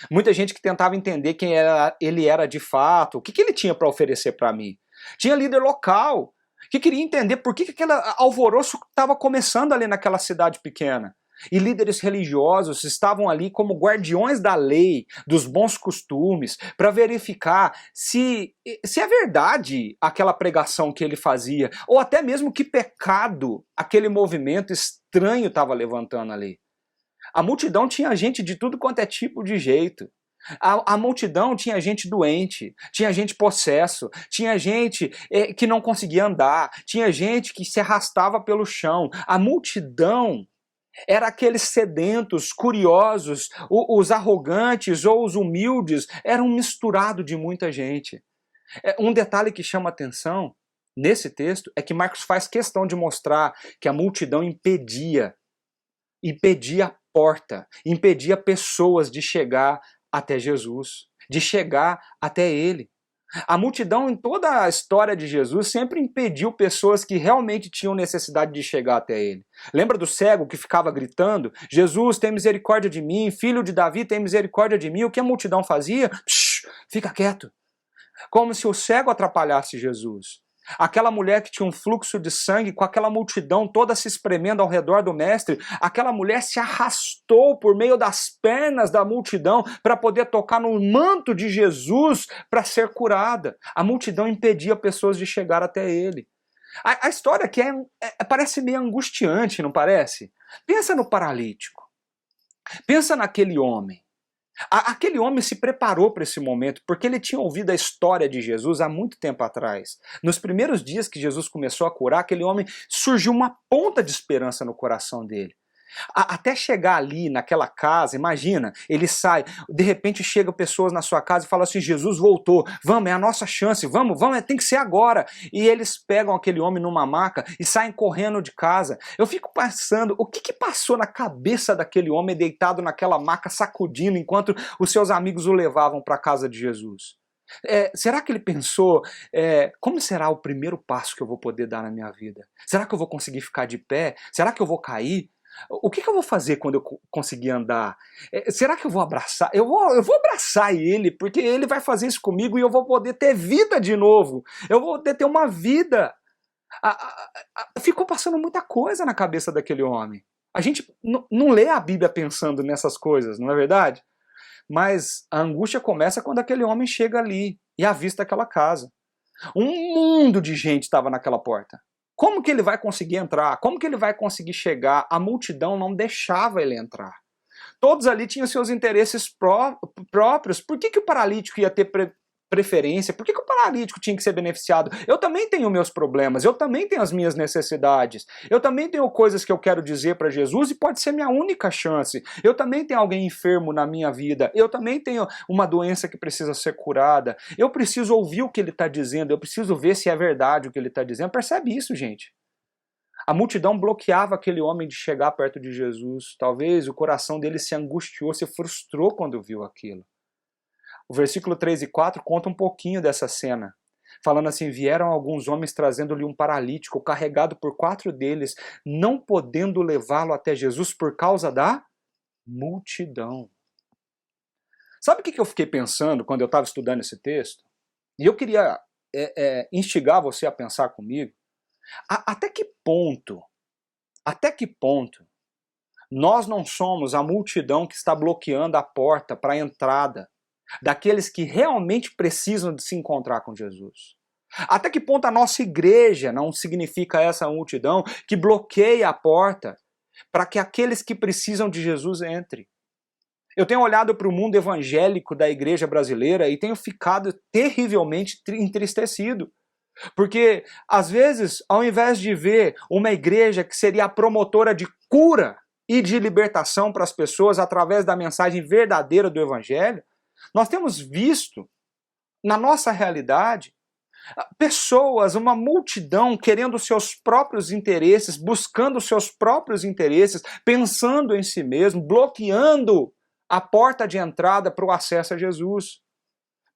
Muita gente que tentava entender quem ele era de fato, o que ele tinha para oferecer para mim. Tinha líder local que queria entender por que aquele alvoroço estava começando ali naquela cidade pequena. e líderes religiosos estavam ali como guardiões da lei, dos bons costumes, para verificar se é verdade aquela pregação que ele fazia, ou até mesmo que pecado aquele movimento estranho estava levantando ali. A multidão tinha gente de tudo quanto é tipo de jeito. A multidão tinha gente doente, tinha gente possesso, tinha gente que não conseguia andar, tinha gente que se arrastava pelo chão. A multidão era aqueles sedentos, curiosos, os arrogantes ou os humildes, era um misturado de muita gente. Um detalhe que chama atenção nesse texto é que Marcos faz questão de mostrar que a multidão impedia a porta, impedia pessoas de chegar até Jesus, de chegar até ele. A multidão em toda a história de Jesus sempre impediu pessoas que realmente tinham necessidade de chegar até ele. Lembra do cego que ficava gritando: Jesus, tem misericórdia de mim, filho de Davi, tem misericórdia de mim. O que a multidão fazia? Shhh, fica quieto. Como se o cego atrapalhasse Jesus. Aquela mulher que tinha um fluxo de sangue, com aquela multidão toda se espremendo ao redor do mestre, aquela mulher se arrastou por meio das pernas da multidão para poder tocar no manto de Jesus para ser curada. A multidão impedia pessoas de chegar até ele. A história aqui parece meio angustiante, não parece? Pensa no paralítico. Pensa naquele homem. Aquele homem se preparou para esse momento porque ele tinha ouvido a história de Jesus há muito tempo atrás. Nos primeiros dias que Jesus começou a curar, aquele homem surgiu uma ponta de esperança no coração dele. Até chegar ali naquela casa, imagina, ele sai, de repente chegam pessoas na sua casa e falam assim: Jesus voltou, vamos, é a nossa chance, vamos, tem que ser agora. E eles pegam aquele homem numa maca e saem correndo de casa. Eu fico pensando, o que passou na cabeça daquele homem deitado naquela maca, sacudindo, enquanto os seus amigos o levavam para a casa de Jesus? Será que ele pensou, como será o primeiro passo que eu vou poder dar na minha vida? Será que eu vou conseguir ficar de pé? Será que eu vou cair? O que eu vou fazer quando eu conseguir andar? Será que eu vou abraçar? Eu vou abraçar ele, porque ele vai fazer isso comigo e eu vou poder ter vida de novo. Eu vou poder ter uma vida. Ficou passando muita coisa na cabeça daquele homem. A gente não lê a Bíblia pensando nessas coisas, não é verdade? Mas a angústia começa quando aquele homem chega ali e avista aquela casa. Um mundo de gente estava naquela porta. Como que ele vai conseguir entrar? Como que ele vai conseguir chegar? A multidão não deixava ele entrar. Todos ali tinham seus interesses próprios. Por que o paralítico ia ter preferência? Por que o paralítico tinha que ser beneficiado? Eu também tenho meus problemas, eu também tenho as minhas necessidades, eu também tenho coisas que eu quero dizer para Jesus e pode ser minha única chance. Eu também tenho alguém enfermo na minha vida, eu também tenho uma doença que precisa ser curada, eu preciso ouvir o que ele está dizendo, eu preciso ver se é verdade o que ele está dizendo. Percebe isso, gente? A multidão bloqueava aquele homem de chegar perto de Jesus. Talvez o coração dele se angustiou, se frustrou quando viu aquilo. O versículo 3 e 4 conta um pouquinho dessa cena, falando assim: vieram alguns homens trazendo-lhe um paralítico, carregado por 4 deles, não podendo levá-lo até Jesus por causa da multidão. Sabe o que eu fiquei pensando quando eu estava estudando esse texto? E eu queria instigar você a pensar comigo. Até que ponto nós não somos a multidão que está bloqueando a porta para a entrada daqueles que realmente precisam de se encontrar com Jesus? Até que ponto a nossa igreja não significa essa multidão que bloqueia a porta para que aqueles que precisam de Jesus entrem? Eu tenho olhado para o mundo evangélico da igreja brasileira e tenho ficado terrivelmente entristecido. Porque, às vezes, ao invés de ver uma igreja que seria a promotora de cura e de libertação para as pessoas através da mensagem verdadeira do evangelho, nós temos visto, na nossa realidade, pessoas, uma multidão querendo os seus próprios interesses, buscando os seus próprios interesses, pensando em si mesmo, bloqueando a porta de entrada para o acesso a Jesus.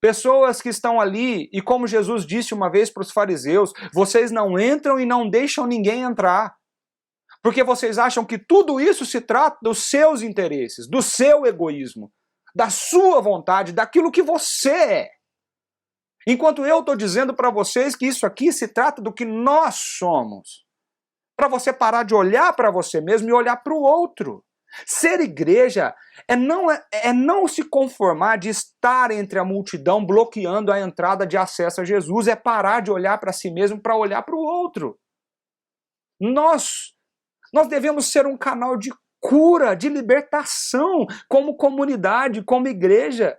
Pessoas que estão ali, e como Jesus disse uma vez para os fariseus, vocês não entram e não deixam ninguém entrar. Porque vocês acham que tudo isso se trata dos seus interesses, do seu egoísmo, da sua vontade, daquilo que você é. Enquanto eu estou dizendo para vocês que isso aqui se trata do que nós somos. Para você parar de olhar para você mesmo e olhar para o outro. Ser igreja é não se conformar de estar entre a multidão bloqueando a entrada de acesso a Jesus, é parar de olhar para si mesmo para olhar para o outro. Nós devemos ser um canal de cura, de libertação, como comunidade, como igreja.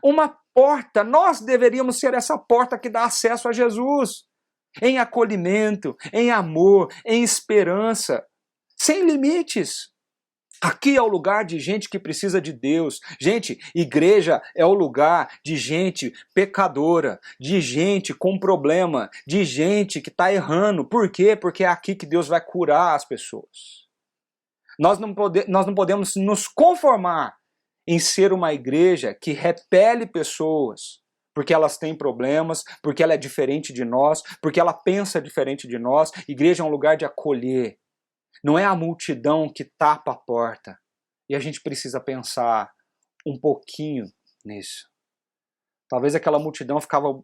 Uma porta, nós deveríamos ser essa porta que dá acesso a Jesus, em acolhimento, em amor, em esperança, sem limites. Aqui é o lugar de gente que precisa de Deus. Gente, igreja é o lugar de gente pecadora, de gente com problema, de gente que está errando. Por quê? Porque é aqui que Deus vai curar as pessoas. Nós não podemos nos conformar em ser uma igreja que repele pessoas, porque elas têm problemas, porque ela é diferente de nós, porque ela pensa diferente de nós. Igreja é um lugar de acolher. Não é a multidão que tapa a porta. E a gente precisa pensar um pouquinho nisso. Talvez aquela multidão ficava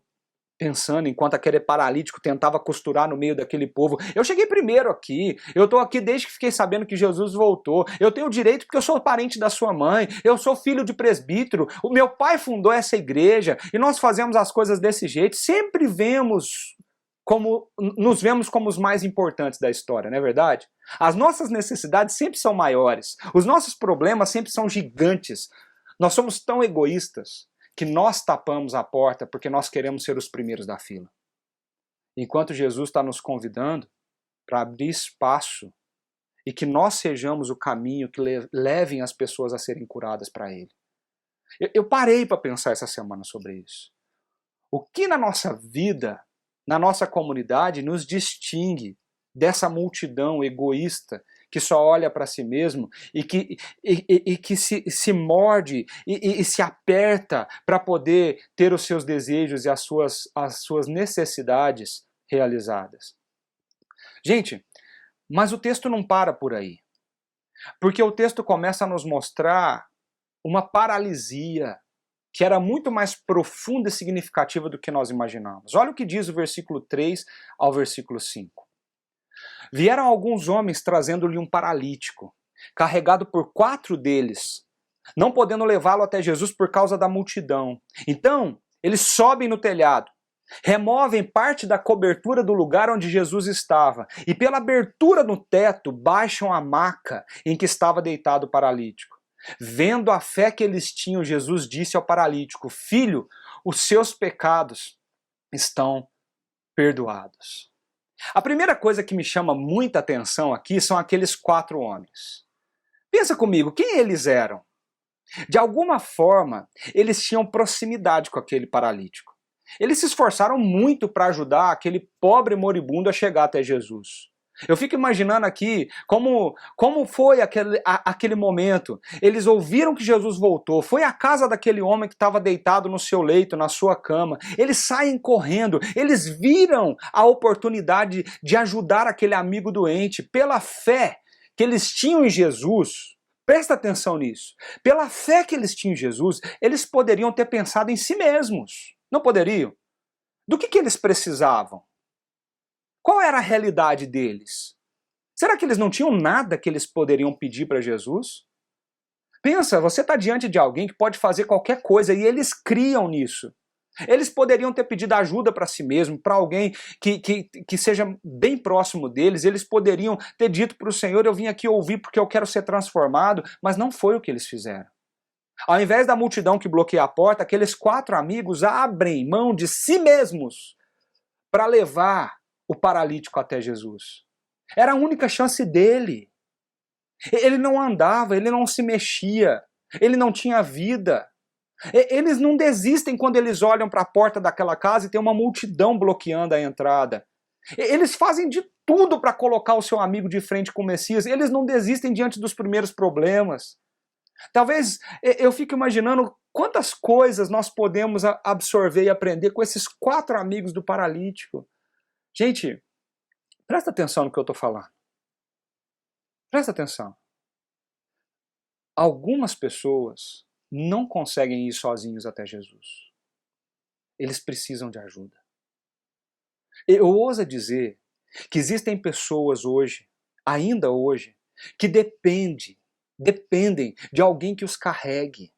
pensando enquanto aquele paralítico tentava costurar no meio daquele povo. Eu cheguei primeiro aqui. Eu estou aqui desde que fiquei sabendo que Jesus voltou. Eu tenho direito porque eu sou parente da sua mãe. Eu sou filho de presbítero. O meu pai fundou essa igreja. E nós fazemos as coisas desse jeito. Sempre nos vemos como os mais importantes da história, não é verdade? As nossas necessidades sempre são maiores, os nossos problemas sempre são gigantes. Nós somos tão egoístas que nós tapamos a porta porque nós queremos ser os primeiros da fila. Enquanto Jesus está nos convidando para abrir espaço e que nós sejamos o caminho que levem as pessoas a serem curadas para Ele. Eu parei para pensar essa semana sobre isso. O que na nossa vida, na nossa comunidade, nos distingue dessa multidão egoísta que só olha para si mesmo e que se morde e se aperta para poder ter os seus desejos e as suas necessidades realizadas? Gente, mas o texto não para por aí. Porque o texto começa a nos mostrar uma paralisia que era muito mais profunda e significativa do que nós imaginamos. Olha o que diz o versículo 3 ao versículo 5. Vieram alguns homens trazendo-lhe um paralítico, carregado por 4 deles, não podendo levá-lo até Jesus por causa da multidão. Então, eles sobem no telhado, removem parte da cobertura do lugar onde Jesus estava e pela abertura no teto baixam a maca em que estava deitado o paralítico. Vendo a fé que eles tinham, Jesus disse ao paralítico: Filho, os seus pecados estão perdoados. A primeira coisa que me chama muita atenção aqui são aqueles 4 homens. Pensa comigo, quem eles eram? De alguma forma, eles tinham proximidade com aquele paralítico. Eles se esforçaram muito para ajudar aquele pobre moribundo a chegar até Jesus. Eu fico imaginando aqui como foi aquele momento. Eles ouviram que Jesus voltou, foi à casa daquele homem que estava deitado no seu leito, na sua cama. Eles saem correndo, eles viram a oportunidade de ajudar aquele amigo doente. Pela fé que eles tinham em Jesus, presta atenção nisso, pela fé que eles tinham em Jesus, eles poderiam ter pensado em si mesmos, não poderiam? Do que eles precisavam? Qual era a realidade deles? Será que eles não tinham nada que eles poderiam pedir para Jesus? Pensa, você está diante de alguém que pode fazer qualquer coisa e eles criam nisso. Eles poderiam ter pedido ajuda para si mesmo, para alguém que seja bem próximo deles. Eles poderiam ter dito para o Senhor: eu vim aqui ouvir porque eu quero ser transformado, mas não foi o que eles fizeram. Ao invés da multidão que bloqueia a porta, aqueles 4 amigos abrem mão de si mesmos para levar o paralítico até Jesus. Era a única chance dele. Ele não andava, ele não se mexia, ele não tinha vida. Eles não desistem quando eles olham para a porta daquela casa e tem uma multidão bloqueando a entrada. Eles fazem de tudo para colocar o seu amigo de frente com o Messias. Eles não desistem diante dos primeiros problemas. Talvez eu fique imaginando quantas coisas nós podemos absorver e aprender com esses 4 amigos do paralítico. Gente, presta atenção no que eu estou falando. Presta atenção. Algumas pessoas não conseguem ir sozinhos até Jesus. Eles precisam de ajuda. Eu ouso dizer que existem pessoas hoje, ainda hoje, que dependem dependem de alguém que os carregue,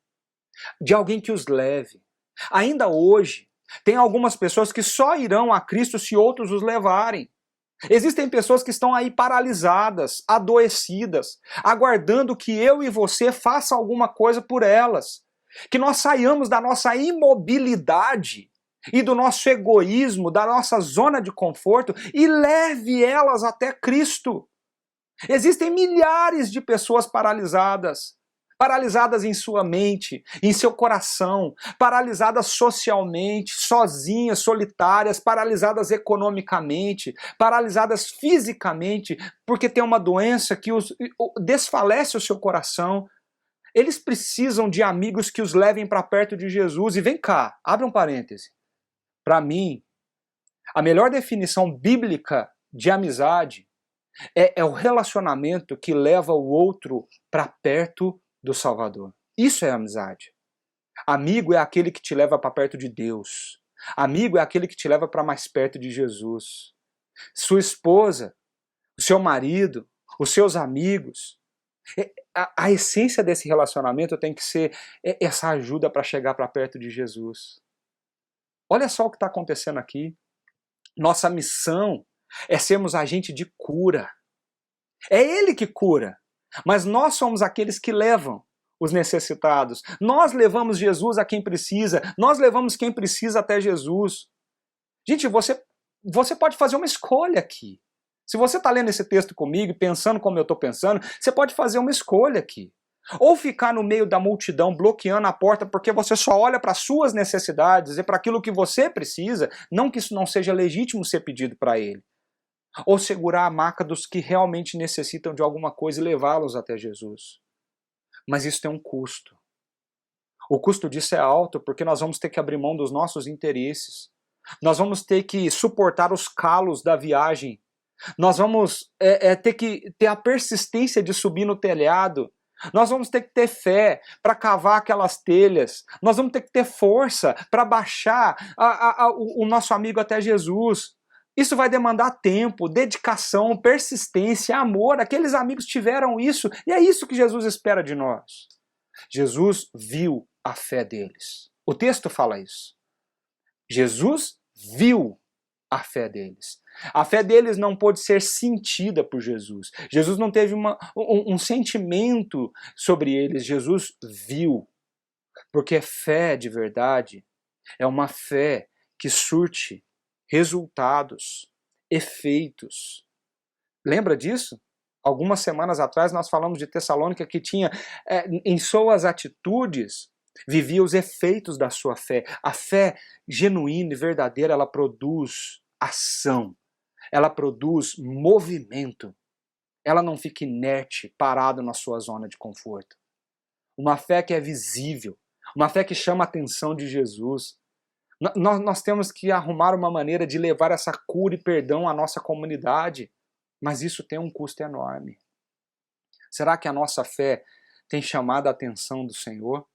de alguém que os leve. Ainda hoje, tem algumas pessoas que só irão a Cristo se outros os levarem. Existem pessoas que estão aí paralisadas, adoecidas, aguardando que eu e você faça alguma coisa por elas. Que nós saiamos da nossa imobilidade e do nosso egoísmo, da nossa zona de conforto e leve elas até Cristo. Existem milhares de pessoas paralisadas. Paralisadas em sua mente, em seu coração, paralisadas socialmente, sozinhas, solitárias, paralisadas economicamente, paralisadas fisicamente, porque tem uma doença que desfalece o seu coração. Eles precisam de amigos que os levem para perto de Jesus. E vem cá, abre um parêntese. Para mim, a melhor definição bíblica de amizade é o relacionamento que leva o outro para perto do Salvador. Isso é amizade. Amigo é aquele que te leva para perto de Deus. Amigo é aquele que te leva para mais perto de Jesus. Sua esposa, o seu marido, os seus amigos. A essência desse relacionamento tem que ser essa ajuda para chegar para perto de Jesus. Olha só o que está acontecendo aqui. Nossa missão é sermos agente de cura. É Ele que cura. Mas nós somos aqueles que levam os necessitados. Nós levamos Jesus a quem precisa. Nós levamos quem precisa até Jesus. Gente, você pode fazer uma escolha aqui. Se você está lendo esse texto comigo e pensando como eu estou pensando, você pode fazer uma escolha aqui. Ou ficar no meio da multidão bloqueando a porta porque você só olha para as suas necessidades e para aquilo que você precisa, não que isso não seja legítimo ser pedido para Ele. Ou segurar a maca dos que realmente necessitam de alguma coisa e levá-los até Jesus. Mas isso tem um custo. O custo disso é alto porque nós vamos ter que abrir mão dos nossos interesses. Nós vamos ter que suportar os calos da viagem. Nós vamos ter que ter a persistência de subir no telhado. Nós vamos ter que ter fé para cavar aquelas telhas. Nós vamos ter que ter força para baixar o nosso amigo até Jesus. Isso vai demandar tempo, dedicação, persistência, amor. Aqueles amigos tiveram isso e é isso que Jesus espera de nós. Jesus viu a fé deles. O texto fala isso. Jesus viu a fé deles. A fé deles não pôde ser sentida por Jesus. Jesus não teve um sentimento sobre eles. Jesus viu. Porque fé de verdade é uma fé que surte resultados, efeitos. Lembra disso? Algumas semanas atrás nós falamos de Tessalônica que tinha, em suas atitudes, vivia os efeitos da sua fé. A fé genuína e verdadeira, ela produz ação, ela produz movimento. Ela não fica inerte, parado na sua zona de conforto. Uma fé que é visível, uma fé que chama a atenção de Jesus. Nós temos que arrumar uma maneira de levar essa cura e perdão à nossa comunidade, mas isso tem um custo enorme. Será que a nossa fé tem chamado a atenção do Senhor?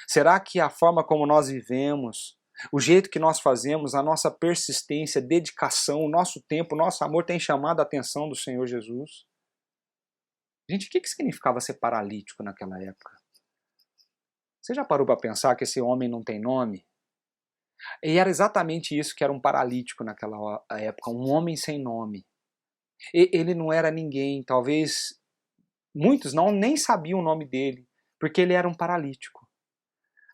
Será que a forma como nós vivemos, o jeito que nós fazemos, a nossa persistência, dedicação, o nosso tempo, o nosso amor tem chamado a atenção do Senhor Jesus? Gente, o que significava ser paralítico naquela época? Você já parou para pensar que esse homem não tem nome? E era exatamente isso que era um paralítico naquela época, um homem sem nome. Ele não era ninguém, talvez muitos nem sabiam o nome dele, porque ele era um paralítico.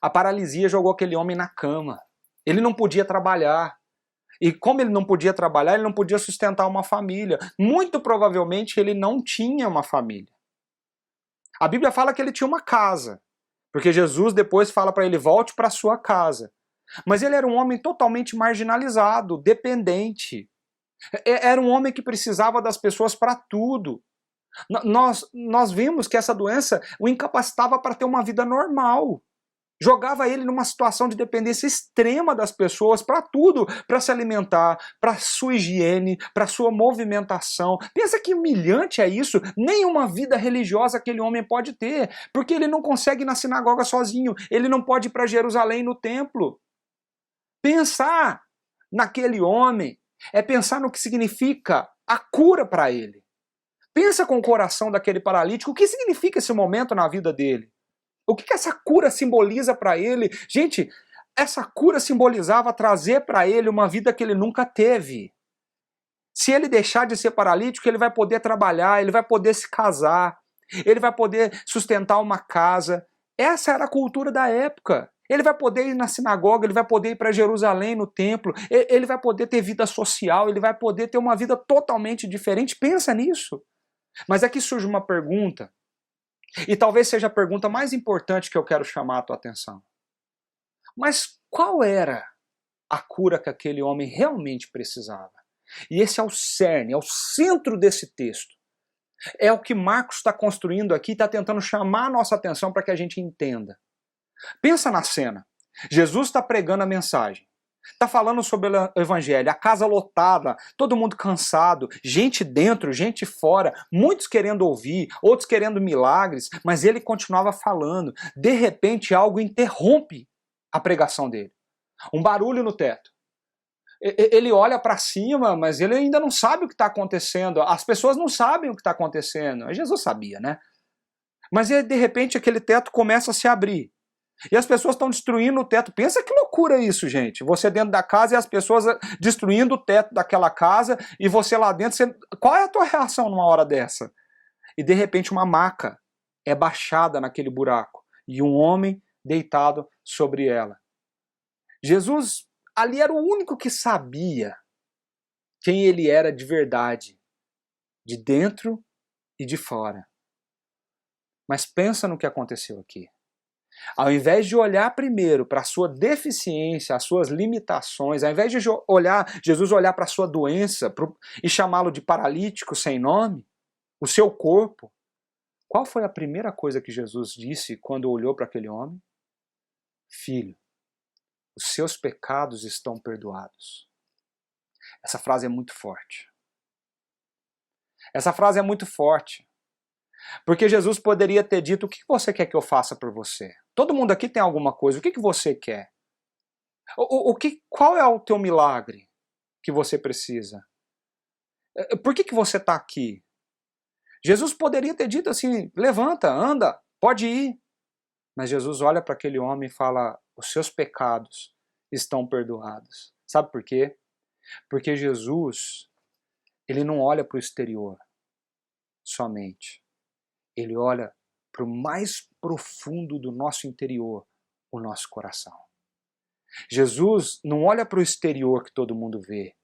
A paralisia jogou aquele homem na cama. Ele não podia trabalhar. E como ele não podia trabalhar, ele não podia sustentar uma família. Muito provavelmente ele não tinha uma família. A Bíblia fala que ele tinha uma casa, porque Jesus depois fala para ele, volte para sua casa. Mas ele era um homem totalmente marginalizado, dependente. Era um homem que precisava das pessoas para tudo. Nós vimos que essa doença o incapacitava para ter uma vida normal. Jogava ele numa situação de dependência extrema das pessoas para tudo, para se alimentar, para sua higiene, para sua movimentação. Pensa que humilhante é isso? Nenhuma vida religiosa aquele homem pode ter, porque ele não consegue ir na sinagoga sozinho, ele não pode ir para Jerusalém no templo. Pensar naquele homem é pensar no que significa a cura para ele. Pensa com o coração daquele paralítico, o que significa esse momento na vida dele? O que essa cura simboliza para ele? Gente, essa cura simbolizava trazer para ele uma vida que ele nunca teve. Se ele deixar de ser paralítico, ele vai poder trabalhar, ele vai poder se casar, ele vai poder sustentar uma casa. Essa era a cultura da época. Ele vai poder ir na sinagoga, ele vai poder ir para Jerusalém, no templo, ele vai poder ter vida social, ele vai poder ter uma vida totalmente diferente. Pensa nisso. Mas aqui surge uma pergunta, e talvez seja a pergunta mais importante que eu quero chamar a tua atenção. Mas qual era a cura que aquele homem realmente precisava? E esse é o cerne, é o centro desse texto. É o que Marcos está construindo aqui, está tentando chamar a nossa atenção para que a gente entenda. Pensa na cena. Jesus está pregando a mensagem. Está falando sobre o evangelho, a casa lotada, todo mundo cansado, gente dentro, gente fora, muitos querendo ouvir, outros querendo milagres, mas ele continuava falando. De repente algo interrompe a pregação dele. Um barulho no teto. Ele olha para cima, mas ele ainda não sabe o que está acontecendo. As pessoas não sabem o que está acontecendo. Jesus sabia, né? Mas de repente aquele teto começa a se abrir. E as pessoas estão destruindo o teto. Pensa que loucura isso, gente. Você dentro da casa e as pessoas destruindo o teto daquela casa e você lá dentro. Qual é a tua reação numa hora dessa? E de repente uma maca é baixada naquele buraco e um homem deitado sobre ela. Jesus ali era o único que sabia quem ele era de verdade, de dentro e de fora. Mas pensa no que aconteceu aqui. Ao invés de olhar primeiro para a sua deficiência, as suas limitações, ao invés de Jesus olhar para a sua doença e chamá-lo de paralítico sem nome, o seu corpo, qual foi a primeira coisa que Jesus disse quando olhou para aquele homem? Filho, os seus pecados estão perdoados. Essa frase é muito forte. Essa frase é muito forte. Porque Jesus poderia ter dito, o que você quer que eu faça por você? Todo mundo aqui tem alguma coisa, o que você quer? Qual é o teu milagre que você precisa? Por que você está aqui? Jesus poderia ter dito assim, levanta, anda, pode ir. Mas Jesus olha para aquele homem e fala, os seus pecados estão perdoados. Sabe por quê? Porque Jesus, ele não olha para o exterior somente. Ele olha para o mais profundo do nosso interior, o nosso coração. Jesus não olha para o exterior que todo mundo vê.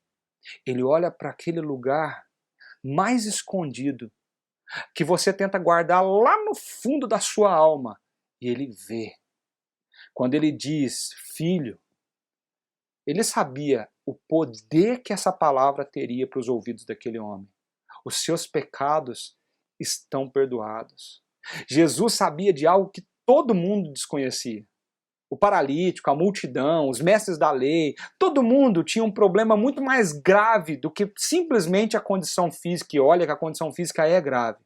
Ele olha para aquele lugar mais escondido, que você tenta guardar lá no fundo da sua alma. E ele vê. Quando ele diz, filho, ele sabia o poder que essa palavra teria para os ouvidos daquele homem. Os seus pecados estão perdoados. Jesus sabia de algo que todo mundo desconhecia. O paralítico, a multidão, os mestres da lei, todo mundo tinha um problema muito mais grave do que simplesmente a condição física. E olha que a condição física é grave.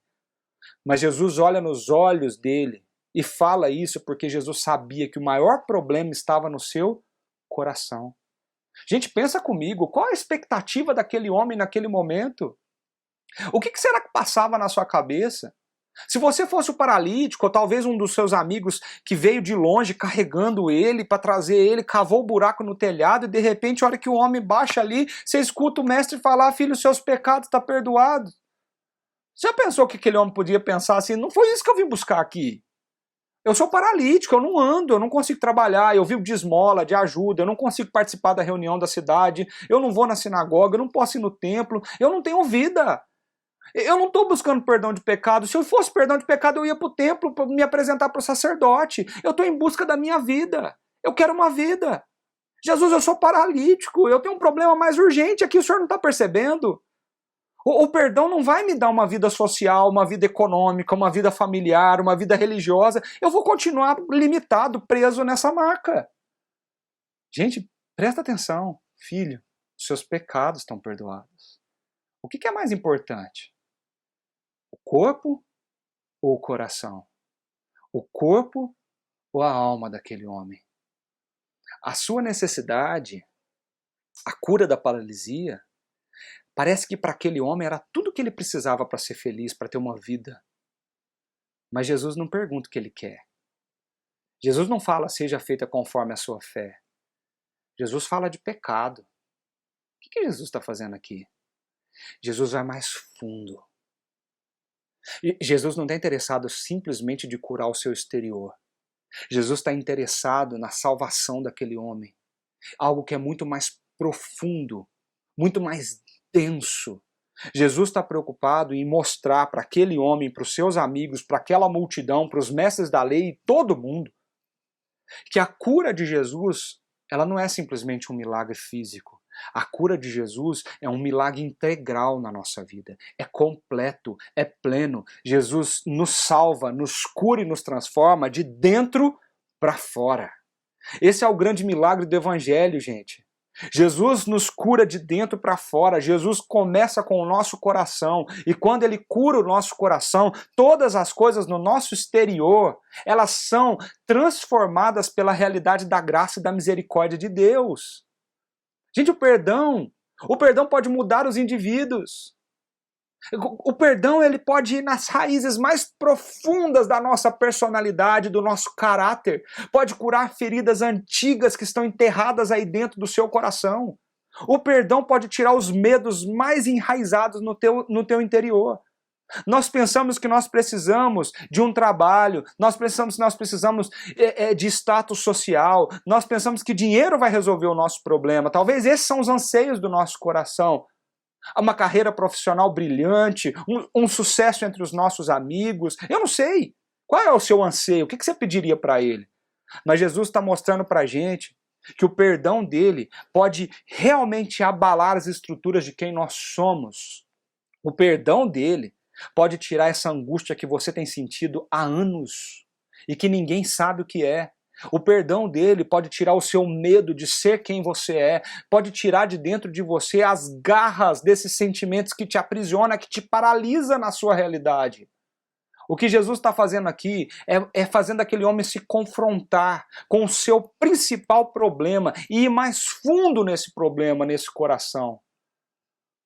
Mas Jesus olha nos olhos dele e fala isso porque Jesus sabia que o maior problema estava no seu coração. Gente, pensa comigo, qual a expectativa daquele homem naquele momento? O que será que passava na sua cabeça? Se você fosse o paralítico, ou talvez um dos seus amigos que veio de longe carregando ele para trazer ele, cavou o buraco no telhado e de repente, a hora que o homem baixa ali, você escuta o mestre falar, filho, seus pecados estão perdoados. Já pensou que aquele homem podia pensar assim, não foi isso que eu vim buscar aqui? Eu sou paralítico, eu não ando, eu não consigo trabalhar, eu vivo de esmola, de ajuda, eu não consigo participar da reunião da cidade, eu não vou na sinagoga, eu não posso ir no templo, eu não tenho vida. Eu não estou buscando perdão de pecado. Se eu fosse perdão de pecado, eu ia para o templo para me apresentar para o sacerdote. Eu estou em busca da minha vida. Eu quero uma vida. Jesus, eu sou paralítico. Eu tenho um problema mais urgente aqui. O senhor não está percebendo? O perdão não vai me dar uma vida social, uma vida econômica, uma vida familiar, uma vida religiosa. Eu vou continuar limitado, preso nessa marca. Gente, presta atenção. Filho, os seus pecados estão perdoados. O que é mais importante? O corpo ou o coração? O corpo ou a alma daquele homem? A sua necessidade, a cura da paralisia, Parece que para aquele homem era tudo o que ele precisava para ser feliz, para ter uma vida. Mas Jesus não pergunta o que ele quer. Jesus não fala, seja feita conforme a sua fé. Jesus fala de pecado. O que Jesus está fazendo aqui? Jesus vai mais fundo. E Jesus não está interessado simplesmente de curar o seu exterior. Jesus está interessado na salvação daquele homem. Algo que é muito mais profundo, muito mais denso. Jesus está preocupado em mostrar para aquele homem, para os seus amigos, para aquela multidão, para os mestres da lei e todo mundo, que a cura de Jesus, ela não é simplesmente um milagre físico. A cura de Jesus é um milagre integral na nossa vida. É completo, é pleno. Jesus nos salva, nos cura e nos transforma de dentro para fora. Esse é o grande milagre do Evangelho, gente. Jesus nos cura de dentro para fora. Jesus começa com o nosso coração. E quando Ele cura o nosso coração, todas as coisas no nosso exterior, elas são transformadas pela realidade da graça e da misericórdia de Deus. Gente, o perdão pode mudar os indivíduos. O perdão, ele pode ir nas raízes mais profundas da nossa personalidade, do nosso caráter. Pode curar feridas antigas que estão enterradas aí dentro do seu coração. O perdão pode tirar os medos mais enraizados no teu interior. Nós pensamos que nós precisamos de um trabalho, nós precisamos de status social, nós pensamos que dinheiro vai resolver o nosso problema. Talvez esses são os anseios do nosso coração. Uma carreira profissional brilhante, um sucesso entre os nossos amigos. Eu não sei. Qual é o seu anseio? O que você pediria para ele? Mas Jesus está mostrando para a gente que o perdão dele pode realmente abalar as estruturas de quem nós somos. O perdão dele pode tirar essa angústia que você tem sentido há anos e que ninguém sabe o que é. O perdão dele pode tirar o seu medo de ser quem você é, pode tirar de dentro de você as garras desses sentimentos que te aprisiona, que te paralisa na sua realidade. O que Jesus está fazendo aqui é fazendo aquele homem se confrontar com o seu principal problema e ir mais fundo nesse problema, nesse coração.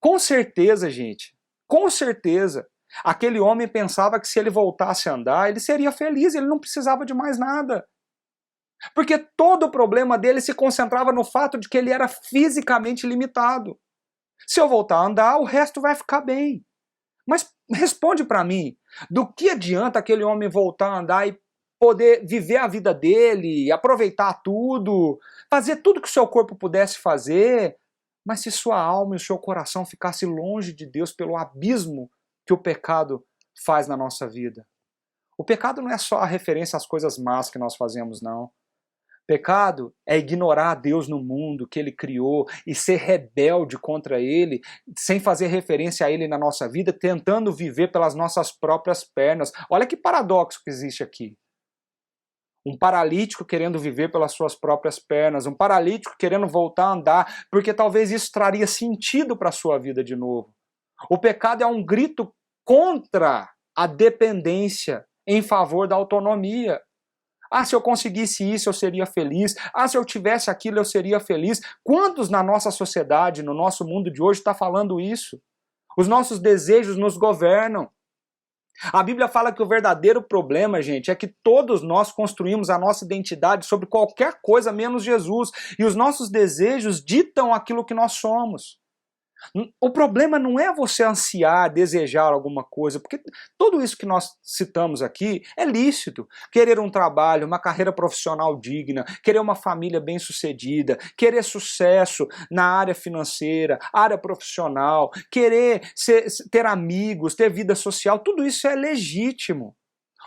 Com certeza, gente, com certeza, aquele homem pensava que se ele voltasse a andar, ele seria feliz, ele não precisava de mais nada. Porque todo o problema dele se concentrava no fato de que ele era fisicamente limitado. Se eu voltar a andar, o resto vai ficar bem. Mas responde para mim, do que adianta aquele homem voltar a andar e poder viver a vida dele, aproveitar tudo, fazer tudo que o seu corpo pudesse fazer, mas se sua alma e o seu coração ficasse longe de Deus pelo abismo que o pecado faz na nossa vida? O pecado não é só a referência às coisas más que nós fazemos, não. Pecado é ignorar Deus no mundo que Ele criou e ser rebelde contra Ele, sem fazer referência a Ele na nossa vida, tentando viver pelas nossas próprias pernas. Olha que paradoxo que existe aqui. Um paralítico querendo viver pelas suas próprias pernas, um paralítico querendo voltar a andar, porque talvez isso traria sentido para a sua vida de novo. O pecado é um grito contra a dependência em favor da autonomia. Ah, se eu conseguisse isso, eu seria feliz. Ah, se eu tivesse aquilo, eu seria feliz. Quantos na nossa sociedade, no nosso mundo de hoje, está falando isso? Os nossos desejos nos governam. A Bíblia fala que o verdadeiro problema, gente, é que todos nós construímos a nossa identidade sobre qualquer coisa menos Jesus. E os nossos desejos ditam aquilo que nós somos. O problema não é você ansiar, desejar alguma coisa, porque tudo isso que nós citamos aqui é lícito. Querer um trabalho, uma carreira profissional digna, querer uma família bem-sucedida, querer sucesso na área financeira, área profissional, querer ter amigos, ter vida social, tudo isso é legítimo.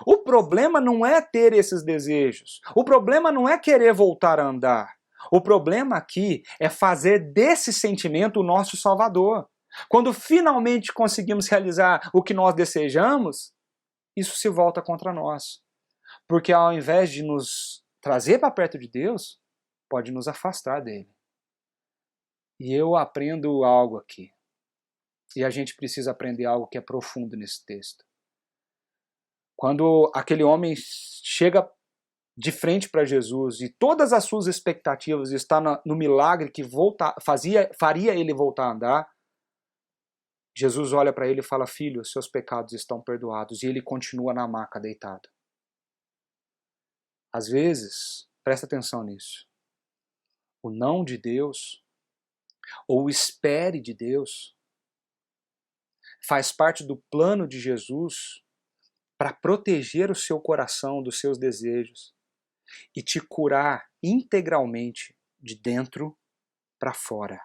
O problema não é ter esses desejos. O problema não é querer voltar a andar. O problema aqui é fazer desse sentimento o nosso salvador. Quando finalmente conseguimos realizar o que nós desejamos, isso se volta contra nós. Porque ao invés de nos trazer para perto de Deus, pode nos afastar dele. E eu aprendo algo aqui. E a gente precisa aprender algo que é profundo nesse texto. Quando aquele homem chega de frente para Jesus e todas as suas expectativas estão no milagre que faria ele voltar a andar, Jesus olha para ele e fala: filho, seus pecados estão perdoados. E ele continua na maca deitado. Às vezes, presta atenção nisso, o não de Deus, ou o espere de Deus, faz parte do plano de Jesus para proteger o seu coração dos seus desejos e te curar integralmente de dentro para fora.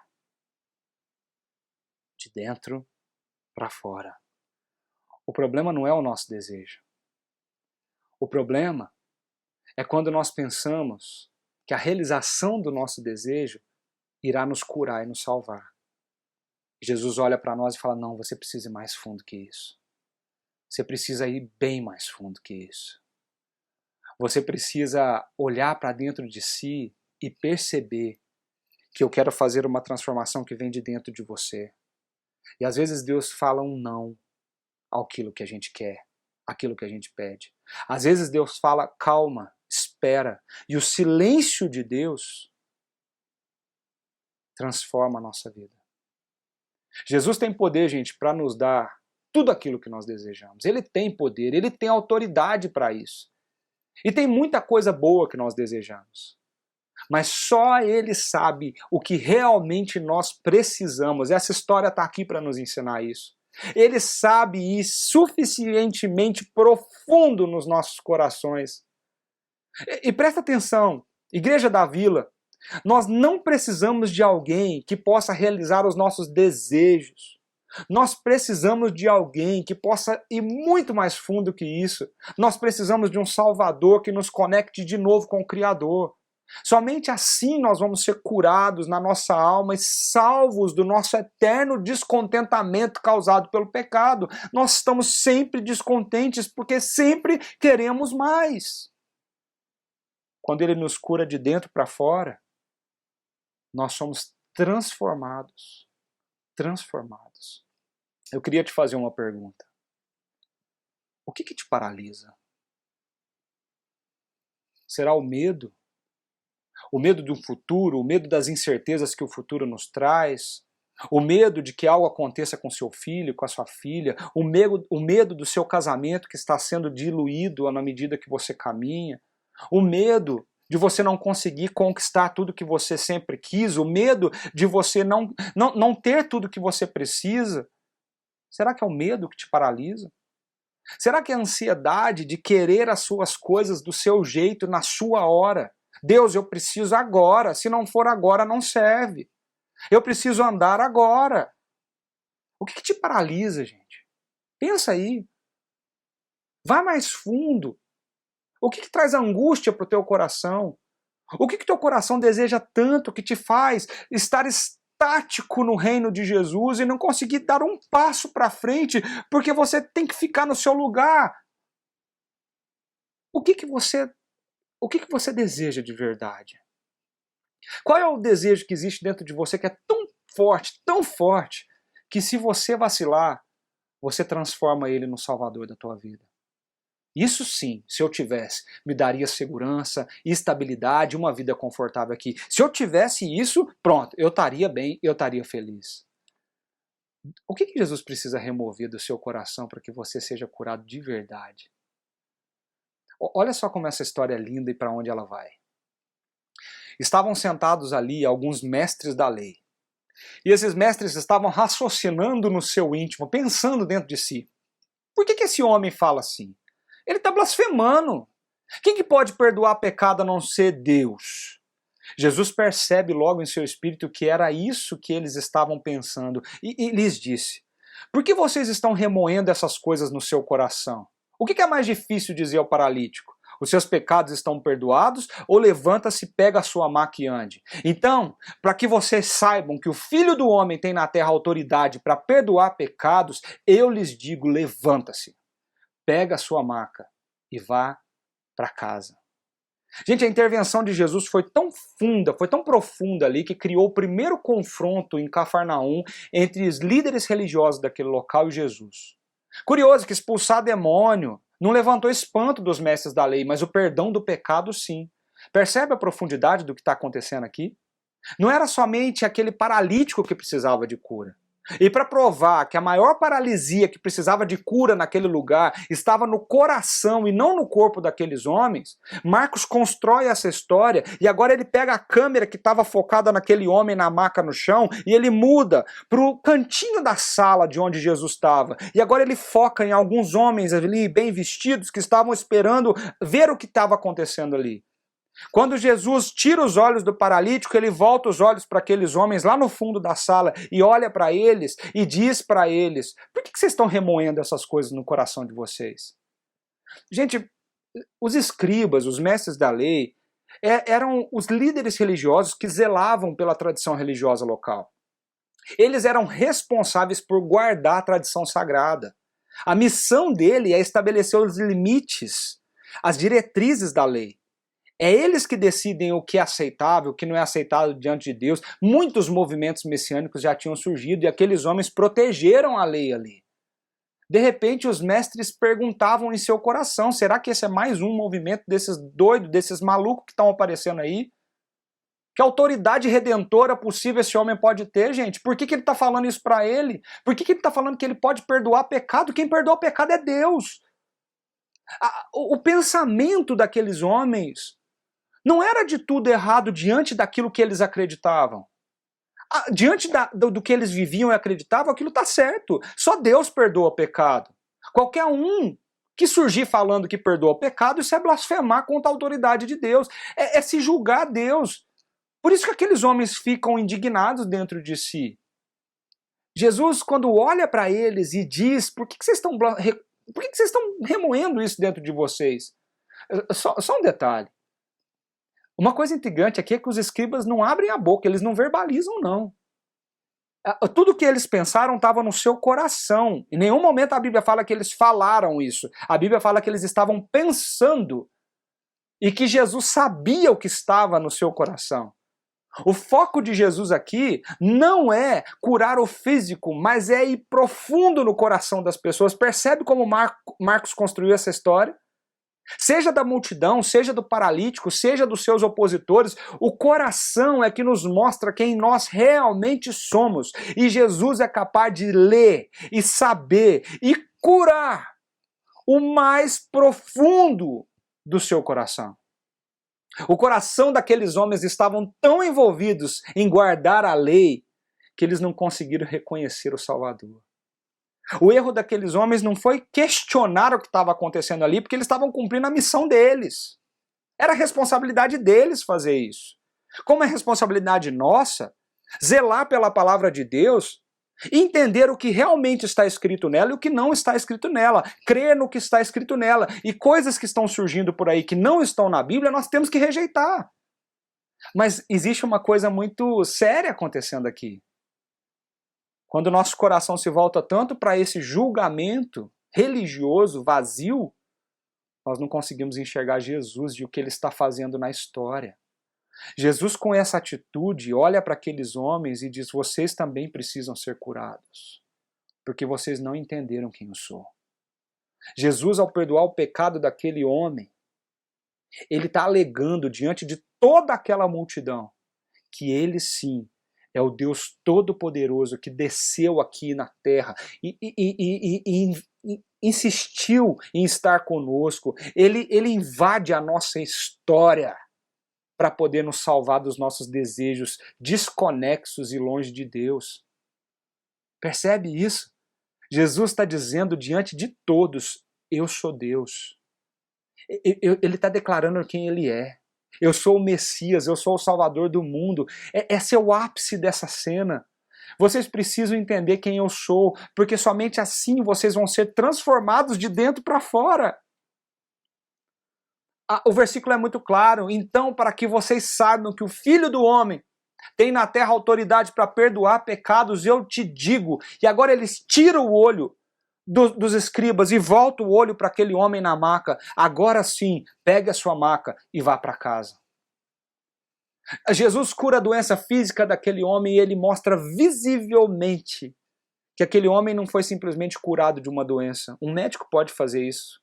De dentro para fora. O problema não é o nosso desejo. O problema é quando nós pensamos que a realização do nosso desejo irá nos curar e nos salvar. Jesus olha para nós e fala: não, você precisa ir mais fundo que isso. Você precisa ir bem mais fundo que isso. Você precisa olhar para dentro de si e perceber que eu quero fazer uma transformação que vem de dentro de você. E às vezes Deus fala um não àquilo que a gente quer, àquilo que a gente pede. Às vezes Deus fala: calma, espera. E o silêncio de Deus transforma a nossa vida. Jesus tem poder, gente, para nos dar tudo aquilo que nós desejamos. Ele tem poder, ele tem autoridade para isso. E tem muita coisa boa que nós desejamos. Mas só ele sabe o que realmente nós precisamos. Essa história está aqui para nos ensinar isso. Ele sabe ir suficientemente profundo nos nossos corações. E presta atenção, Igreja da Vila, nós não precisamos de alguém que possa realizar os nossos desejos. Nós precisamos de alguém que possa ir muito mais fundo que isso. Nós precisamos de um Salvador que nos conecte de novo com o Criador. Somente assim nós vamos ser curados na nossa alma e salvos do nosso eterno descontentamento causado pelo pecado. Nós estamos sempre descontentes porque sempre queremos mais. Quando Ele nos cura de dentro para fora, nós somos transformados. Transformados. Eu queria te fazer uma pergunta. O que te paralisa? Será o medo? O medo do futuro, o medo das incertezas que o futuro nos traz, o medo de que algo aconteça com seu filho, com a sua filha, o medo do seu casamento que está sendo diluído na medida que você caminha, o medo de você não conseguir conquistar tudo que você sempre quis, o medo de você não ter tudo que você precisa. Será que é o medo que te paralisa? Será que é a ansiedade de querer as suas coisas do seu jeito, na sua hora? Deus, eu preciso agora. Se não for agora, não serve. Eu preciso andar agora. O que te paralisa, gente? Pensa aí. Vai mais fundo. O que traz angústia para o teu coração? O que teu coração deseja tanto que te faz estar estático no reino de Jesus e não conseguir dar um passo para frente porque você tem que ficar no seu lugar? O que você deseja de verdade? Qual é o desejo que existe dentro de você que é tão forte, que se você vacilar, você transforma ele no Salvador da tua vida? Isso sim, se eu tivesse, me daria segurança, estabilidade, uma vida confortável aqui. Se eu tivesse isso, pronto, eu estaria bem, eu estaria feliz. O que Jesus precisa remover do seu coração para que você seja curado de verdade? Olha só como essa história é linda e para onde ela vai. Estavam sentados ali alguns mestres da lei. E esses mestres estavam raciocinando no seu íntimo, pensando dentro de si. Por que esse homem fala assim? Ele está blasfemando. Quem que pode perdoar pecado a não ser Deus? Jesus percebe logo em seu espírito que era isso que eles estavam pensando e lhes disse: por que vocês estão remoendo essas coisas no seu coração? O que é mais difícil dizer ao paralítico? Os seus pecados estão perdoados? Ou levanta-se, pega a sua maca e ande? Então, para que vocês saibam que o Filho do Homem tem na terra autoridade para perdoar pecados, eu lhes digo, levanta-se, pega a sua maca e vá para casa. Gente, a intervenção de Jesus foi tão funda, foi tão profunda ali, que criou o primeiro confronto em Cafarnaum entre os líderes religiosos daquele local e Jesus. Curioso que expulsar demônio não levantou espanto dos mestres da lei, mas o perdão do pecado sim. Percebe a profundidade do que está acontecendo aqui? Não era somente aquele paralítico que precisava de cura. E para provar que a maior paralisia que precisava de cura naquele lugar estava no coração e não no corpo daqueles homens, Marcos constrói essa história e agora ele pega a câmera que estava focada naquele homem na maca no chão e ele muda para o cantinho da sala de onde Jesus estava. E agora ele foca em alguns homens ali bem vestidos que estavam esperando ver o que estava acontecendo ali. Quando Jesus tira os olhos do paralítico, ele volta os olhos para aqueles homens lá no fundo da sala e olha para eles e diz para eles: por que vocês estão remoendo essas coisas no coração de vocês? Gente, os escribas, os mestres da lei, eram os líderes religiosos que zelavam pela tradição religiosa local. Eles eram responsáveis por guardar a tradição sagrada. A missão dele é estabelecer os limites, as diretrizes da lei. É eles que decidem o que é aceitável, o que não é aceitável diante de Deus. Muitos movimentos messiânicos já tinham surgido e aqueles homens protegeram a lei ali. De repente, os mestres perguntavam em seu coração: será que esse é mais um movimento desses doidos, desses malucos que estão aparecendo aí? Que autoridade redentora possível esse homem pode ter, gente? Por que ele está falando isso para ele? Por que ele está falando que ele pode perdoar pecado? Quem perdoa o pecado é Deus. O pensamento daqueles homens não era de tudo errado diante daquilo que eles acreditavam. Diante do que eles viviam e acreditavam, aquilo está certo. Só Deus perdoa o pecado. Qualquer um que surgir falando que perdoa o pecado, isso é blasfemar contra a autoridade de Deus. É se julgar a Deus. Por isso que aqueles homens ficam indignados dentro de si. Jesus, quando olha para eles e diz: por que vocês estão remoendo isso dentro de vocês? Só um detalhe. Uma coisa intrigante aqui é que os escribas não abrem a boca, eles não verbalizam, não. Tudo que eles pensaram estava no seu coração. Em nenhum momento a Bíblia fala que eles falaram isso. A Bíblia fala que eles estavam pensando e que Jesus sabia o que estava no seu coração. O foco de Jesus aqui não é curar o físico, mas é ir profundo no coração das pessoas. Percebe como Marcos construiu essa história? Seja da multidão, seja do paralítico, seja dos seus opositores, o coração é que nos mostra quem nós realmente somos. E Jesus é capaz de ler e saber e curar o mais profundo do seu coração. O coração daqueles homens estavam tão envolvidos em guardar a lei que eles não conseguiram reconhecer o Salvador. O erro daqueles homens não foi questionar o que estava acontecendo ali, porque eles estavam cumprindo a missão deles. Era responsabilidade deles fazer isso. Como é responsabilidade nossa, zelar pela palavra de Deus, entender o que realmente está escrito nela e o que não está escrito nela, crer no que está escrito nela. E coisas que estão surgindo por aí que não estão na Bíblia, nós temos que rejeitar. Mas existe uma coisa muito séria acontecendo aqui. Quando o nosso coração se volta tanto para esse julgamento religioso vazio, nós não conseguimos enxergar Jesus e o que ele está fazendo na história. Jesus, com essa atitude, olha para aqueles homens e diz: vocês também precisam ser curados, porque vocês não entenderam quem eu sou. Jesus, ao perdoar o pecado daquele homem, ele está alegando diante de toda aquela multidão que ele sim é o Deus Todo-Poderoso que desceu aqui na terra e insistiu em estar conosco. Ele invade a nossa história para poder nos salvar dos nossos desejos desconexos e longe de Deus. Percebe isso? Jesus está dizendo diante de todos: eu sou Deus. Ele está declarando quem ele é. Eu sou o Messias, eu sou o Salvador do mundo. Esse é o ápice dessa cena. Vocês precisam entender quem eu sou, porque somente assim vocês vão ser transformados de dentro para fora. O versículo é muito claro. Então, para que vocês saibam que o Filho do Homem tem na terra autoridade para perdoar pecados, eu te digo. E agora eles tiram o olho dos escribas e volta o olho para aquele homem na maca. Agora sim, pegue a sua maca e vá para casa. Jesus cura a doença física daquele homem e ele mostra visivelmente que aquele homem não foi simplesmente curado de uma doença. Um médico pode fazer isso.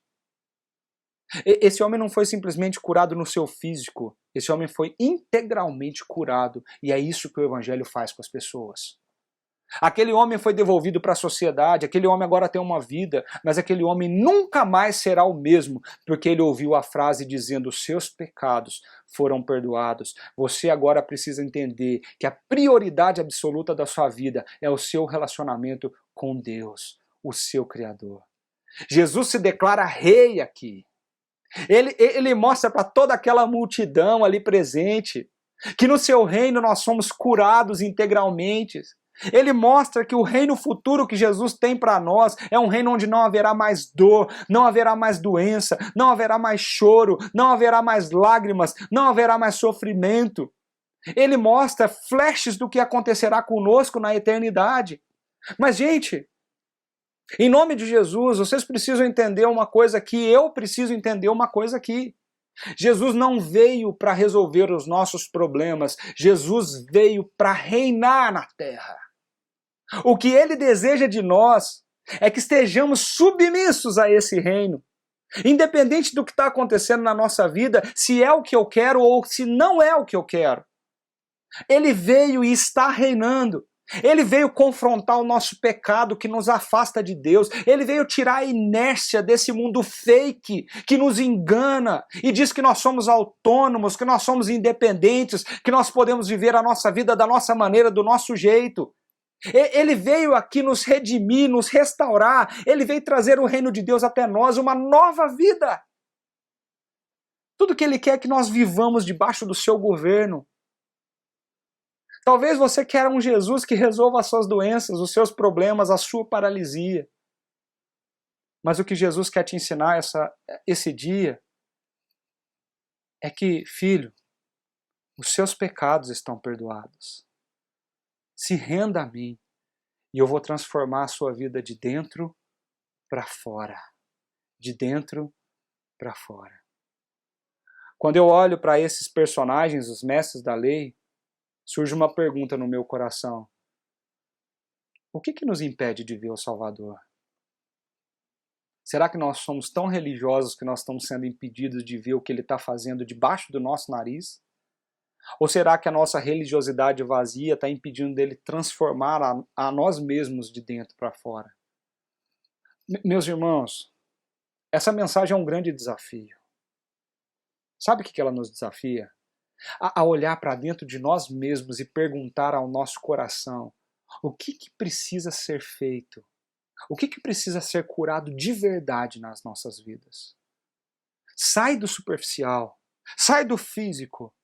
Esse homem não foi simplesmente curado no seu físico. Esse homem foi integralmente curado. E é isso que o Evangelho faz com as pessoas. Aquele homem foi devolvido para a sociedade, aquele homem agora tem uma vida, mas aquele homem nunca mais será o mesmo, porque ele ouviu a frase dizendo: os seus pecados foram perdoados. Você agora precisa entender que a prioridade absoluta da sua vida é o seu relacionamento com Deus, o seu Criador. Jesus se declara rei aqui. Ele mostra para toda aquela multidão ali presente que no seu reino nós somos curados integralmente. Ele mostra que o reino futuro que Jesus tem para nós é um reino onde não haverá mais dor, não haverá mais doença, não haverá mais choro, não haverá mais lágrimas, não haverá mais sofrimento. Ele mostra flashes do que acontecerá conosco na eternidade. Mas, gente, em nome de Jesus, vocês precisam entender uma coisa aqui, eu preciso entender uma coisa aqui. Jesus não veio para resolver os nossos problemas, Jesus veio para reinar na terra. O que ele deseja de nós é que estejamos submissos a esse reino. Independente do que está acontecendo na nossa vida, se é o que eu quero ou se não é o que eu quero. Ele veio e está reinando. Ele veio confrontar o nosso pecado que nos afasta de Deus. Ele veio tirar a inércia desse mundo fake que nos engana e diz que nós somos autônomos, que nós somos independentes, que nós podemos viver a nossa vida da nossa maneira, do nosso jeito. Ele veio aqui nos redimir, nos restaurar. Ele veio trazer o reino de Deus até nós, uma nova vida. Tudo que ele quer é que nós vivamos debaixo do seu governo. Talvez você queira um Jesus que resolva as suas doenças, os seus problemas, a sua paralisia. Mas o que Jesus quer te ensinar esse dia é que, filho, os seus pecados estão perdoados. Se renda a mim e eu vou transformar a sua vida de dentro para fora. De dentro para fora. Quando eu olho para esses personagens, os mestres da lei, surge uma pergunta no meu coração. O que nos impede de ver o Salvador? Será que nós somos tão religiosos que nós estamos sendo impedidos de ver o que ele está fazendo debaixo do nosso nariz? Ou será que a nossa religiosidade vazia está impedindo dele transformar a nós mesmos de dentro para fora? Meus irmãos, essa mensagem é um grande desafio. Sabe o que ela nos desafia? A olhar para dentro de nós mesmos e perguntar ao nosso coração o que precisa ser feito, o que precisa ser curado de verdade nas nossas vidas. Sai do superficial, sai do físico,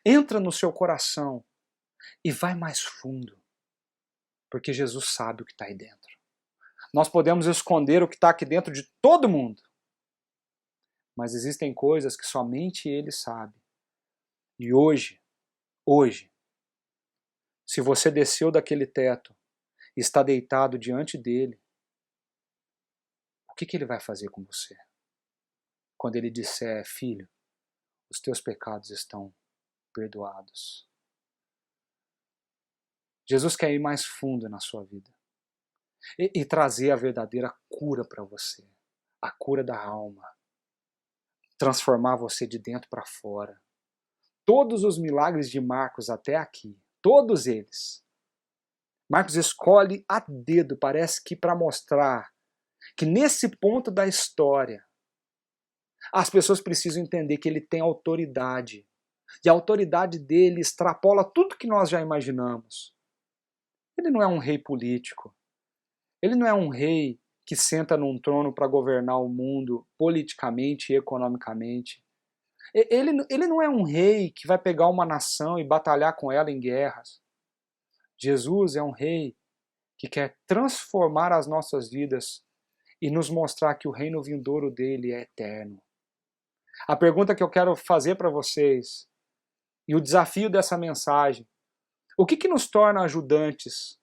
entra no seu coração e vai mais fundo, porque Jesus sabe o que está aí dentro. Nós podemos esconder o que está aqui dentro de todo mundo, mas existem coisas que somente Ele sabe. E hoje, se você desceu daquele teto e está deitado diante dele, o que ele vai fazer com você? Quando ele disser: filho, os teus pecados estão perdoados. Jesus quer ir mais fundo na sua vida e trazer a verdadeira cura para você, a cura da alma, transformar você de dentro para fora. Todos os milagres de Marcos até aqui, todos eles, Marcos escolhe a dedo, parece que para mostrar que nesse ponto da história, as pessoas precisam entender que ele tem autoridade. E a autoridade dele extrapola tudo que nós já imaginamos. Ele não é um rei político. Ele não é um rei que senta num trono para governar o mundo politicamente e economicamente. Ele não é um rei que vai pegar uma nação e batalhar com ela em guerras. Jesus é um rei que quer transformar as nossas vidas e nos mostrar que o reino vindouro dele é eterno. A pergunta que eu quero fazer para vocês, e o desafio dessa mensagem: o que nos torna ajudantes?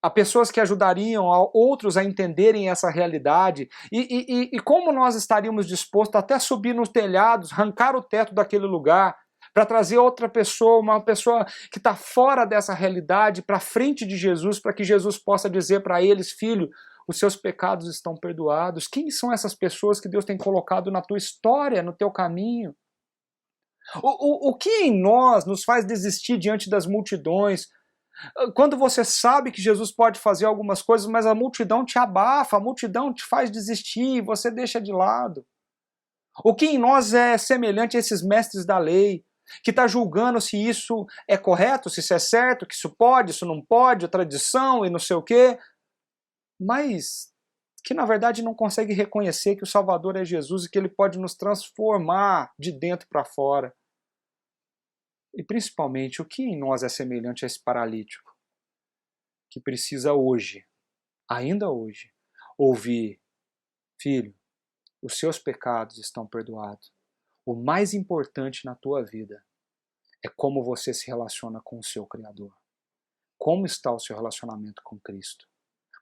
A pessoas que ajudariam outros a entenderem essa realidade e como nós estaríamos dispostos a até subir nos telhados, arrancar o teto daquele lugar para trazer outra pessoa, uma pessoa que está fora dessa realidade, para frente de Jesus, para que Jesus possa dizer para eles: filho, os seus pecados estão perdoados. Quem são essas pessoas que Deus tem colocado na tua história, no teu caminho? O que em nós nos faz desistir diante das multidões? Quando você sabe que Jesus pode fazer algumas coisas, mas a multidão te abafa, a multidão te faz desistir, você deixa de lado. O que em nós é semelhante a esses mestres da lei, que está julgando se isso é correto, se isso é certo, que isso pode, isso não pode, a tradição e não sei o quê, mas que na verdade não consegue reconhecer que o Salvador é Jesus e que ele pode nos transformar de dentro para fora. E principalmente, o que em nós é semelhante a esse paralítico, que precisa hoje, ainda hoje, ouvir: filho, os seus pecados estão perdoados. O mais importante na tua vida é como você se relaciona com o seu Criador. Como está o seu relacionamento com Cristo?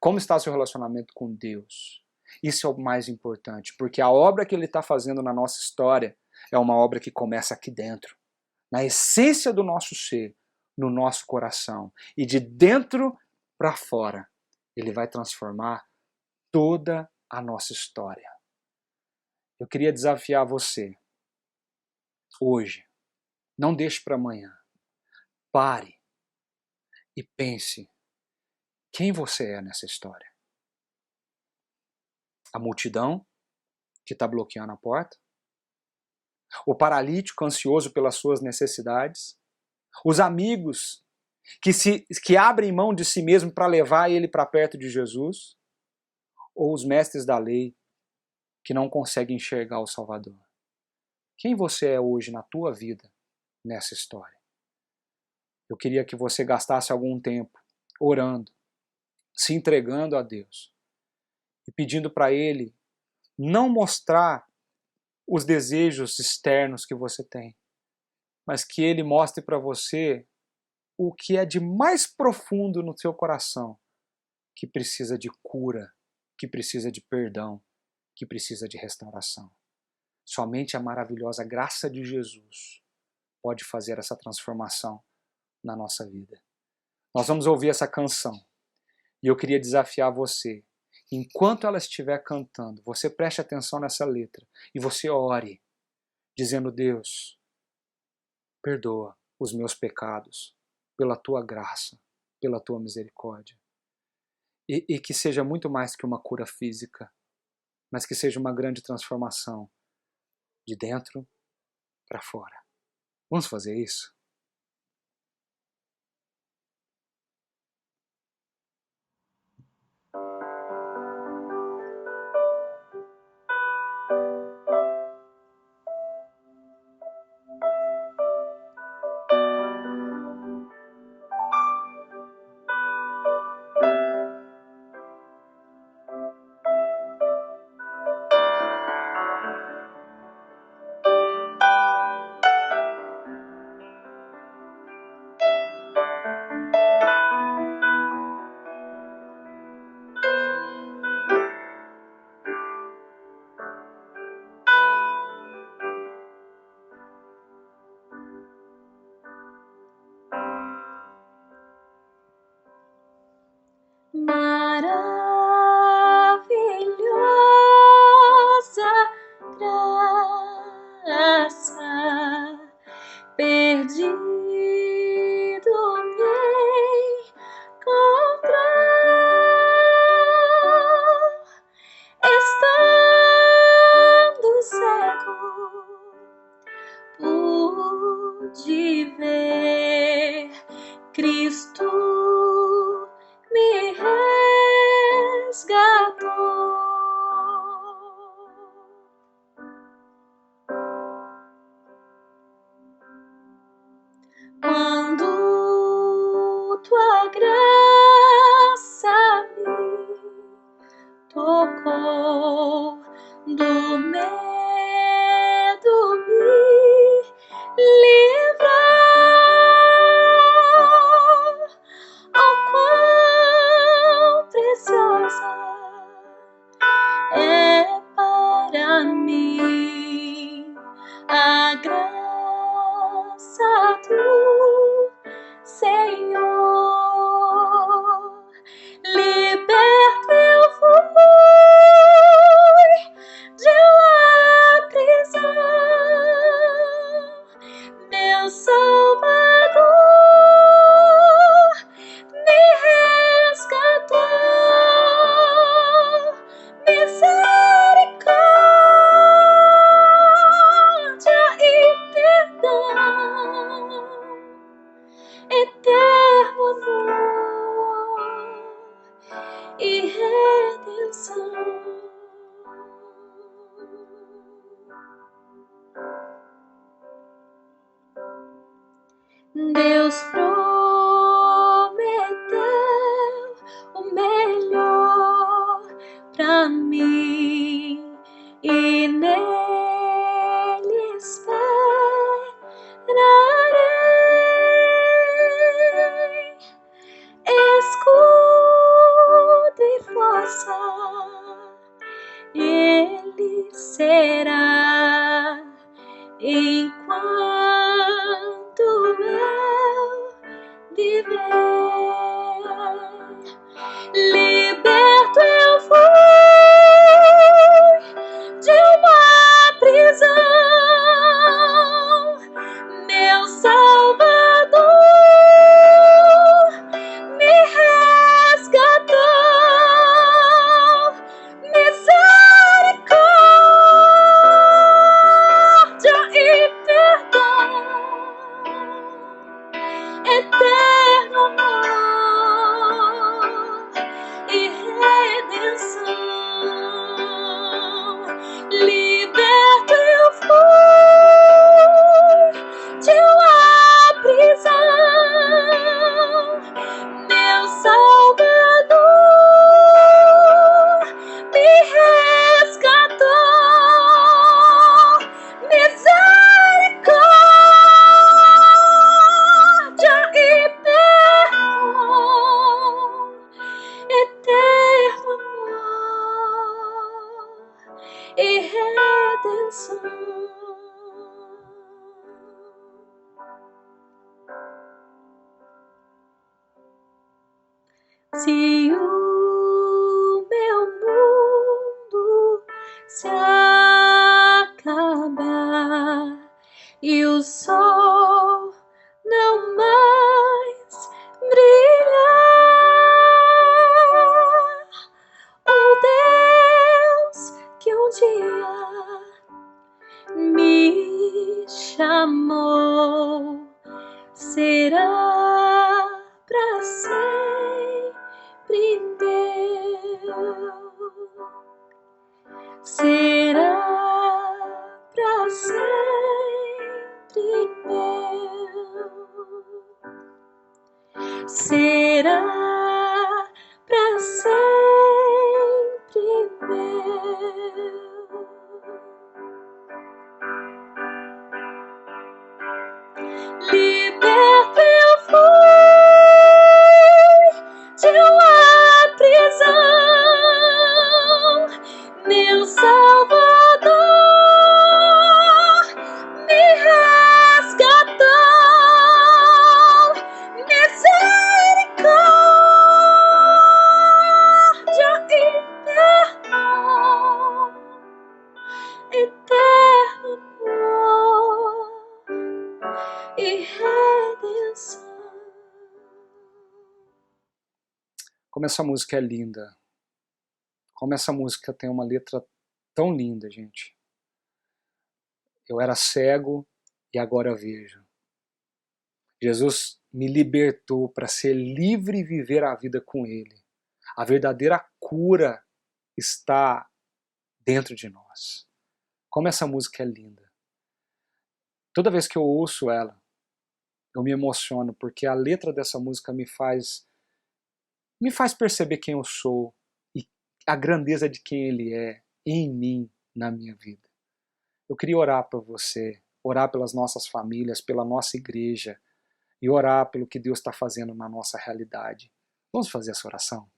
Como está o seu relacionamento com Deus? Isso é o mais importante, porque a obra que Ele está fazendo na nossa história é uma obra que começa aqui dentro, na essência do nosso ser, no nosso coração. E de dentro para fora, Ele vai transformar toda a nossa história. Eu queria desafiar você, hoje, não deixe para amanhã. Pare e pense quem você é nessa história. A multidão que está bloqueando a porta? O paralítico ansioso pelas suas necessidades? Os amigos que abrem mão de si mesmo para levar ele para perto de Jesus? Ou os mestres da lei que não conseguem enxergar o Salvador? Quem você é hoje na tua vida nessa história? Eu queria que você gastasse algum tempo orando, se entregando a Deus e pedindo para Ele não mostrar os desejos externos que você tem, mas que Ele mostre para você o que é de mais profundo no seu coração, que precisa de cura, que precisa de perdão, que precisa de restauração. Somente a maravilhosa graça de Jesus pode fazer essa transformação na nossa vida. Nós vamos ouvir essa canção e eu queria desafiar você, enquanto ela estiver cantando, você preste atenção nessa letra e você ore, dizendo: Deus, perdoa os meus pecados pela tua graça, pela tua misericórdia. E que seja muito mais que uma cura física, mas que seja uma grande transformação de dentro para fora. Vamos fazer isso? Maravilhosa graça, perdido me encontrou, estando cego, pude ver Cristo me e o meu mundo se acabar e o sol não mais brilhar. O Deus que um dia me chamou será pra sempre meu, será pra sempre meu, será pra sempre meu. Liberto eu fui de uma prisão, meu Salvador me resgatou, misericórdia e perdão, eterno amor e redenção. Como essa música é linda. Como essa música tem uma letra tão linda, gente. Eu era cego e agora vejo. Jesus me libertou para ser livre e viver a vida com Ele. A verdadeira cura está dentro de nós. Como essa música é linda. Toda vez que eu ouço ela, eu me emociono, porque a letra dessa música me faz perceber quem eu sou e a grandeza de quem Ele é em mim, na minha vida. Eu queria orar por você, orar pelas nossas famílias, pela nossa igreja e orar pelo que Deus está fazendo na nossa realidade. Vamos fazer essa oração?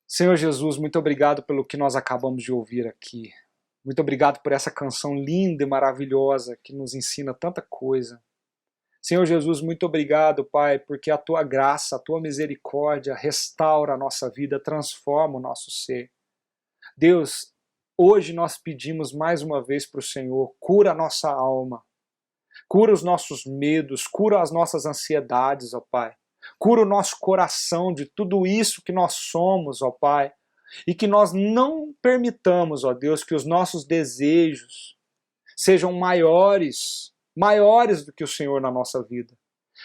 Senhor Jesus, muito obrigado pelo que nós acabamos de ouvir aqui. Muito obrigado por essa canção linda e maravilhosa que nos ensina tanta coisa. Senhor Jesus, muito obrigado, Pai, porque a Tua graça, a Tua misericórdia restaura a nossa vida, transforma o nosso ser. Deus, hoje nós pedimos mais uma vez para o Senhor, cura a nossa alma, cura os nossos medos, cura as nossas ansiedades, ó Pai. Cura o nosso coração de tudo isso que nós somos, ó Pai. E que nós não permitamos, ó Deus, que os nossos desejos sejam maiores do que o Senhor na nossa vida.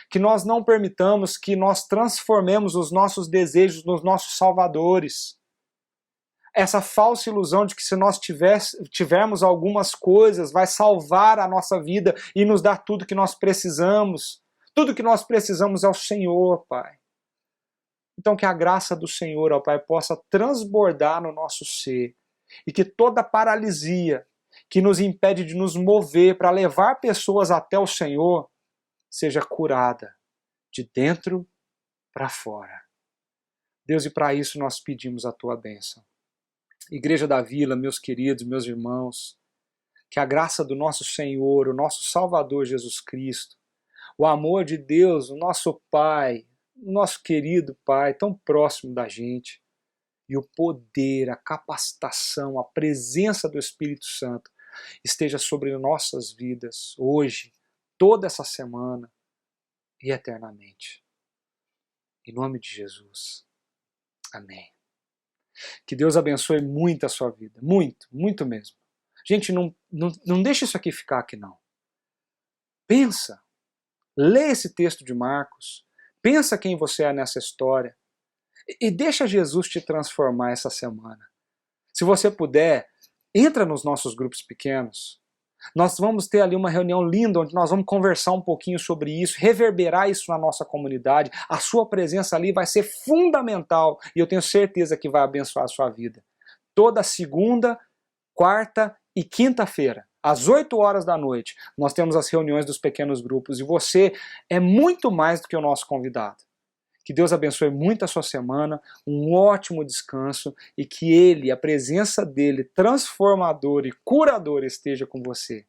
Que nós não permitamos que nós transformemos os nossos desejos nos nossos salvadores. Essa falsa ilusão de que se nós tivermos algumas coisas, vai salvar a nossa vida e nos dar tudo que nós precisamos. Tudo que nós precisamos é o Senhor, Pai. Então que a graça do Senhor, ó Pai, possa transbordar no nosso ser e que toda paralisia que nos impede de nos mover para levar pessoas até o Senhor seja curada de dentro para fora. Deus, e para isso nós pedimos a Tua bênção. Igreja da Vila, meus queridos, meus irmãos, que a graça do nosso Senhor, o nosso Salvador Jesus Cristo, o amor de Deus, o nosso Pai, o nosso querido Pai, tão próximo da gente, e o poder, a capacitação, a presença do Espírito Santo esteja sobre nossas vidas hoje, toda essa semana e eternamente. Em nome de Jesus. Amém. Que Deus abençoe muito a sua vida, muito, muito mesmo. Gente, não deixa isso aqui ficar aqui não. Pensa, lê esse texto de Marcos, pensa quem você é nessa história e deixa Jesus te transformar essa semana. Se você puder, entra nos nossos grupos pequenos. Nós vamos ter ali uma reunião linda onde nós vamos conversar um pouquinho sobre isso, reverberar isso na nossa comunidade. A sua presença ali vai ser fundamental e eu tenho certeza que vai abençoar a sua vida. Toda segunda, quarta e quinta-feira, às 8 horas da noite, nós temos as reuniões dos pequenos grupos e você é muito mais do que o nosso convidado. Que Deus abençoe muito a sua semana, um ótimo descanso e que Ele, a presença dEle, transformadora e curadora, esteja com você.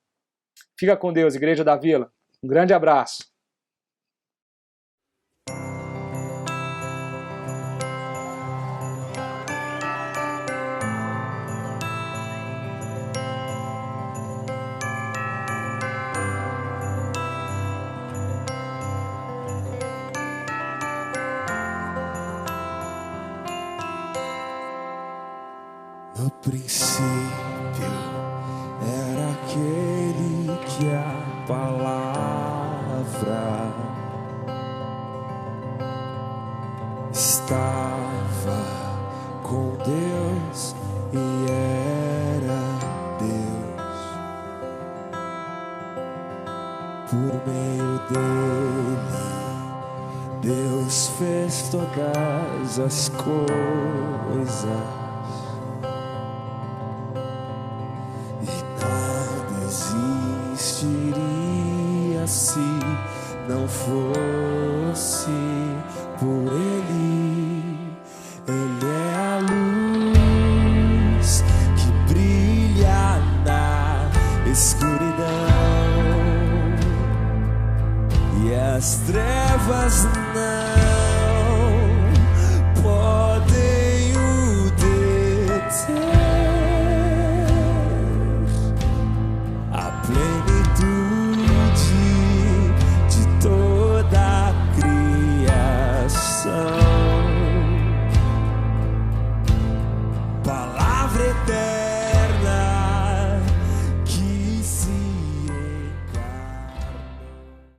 Fica com Deus, Igreja da Vila. Um grande abraço. No princípio era aquele que a palavra estava com Deus e era Deus. Por meio dele, Deus fez todas as coisas. Existiria se não fosse por Ele. Ele é a luz que brilha na escuridão e as trevas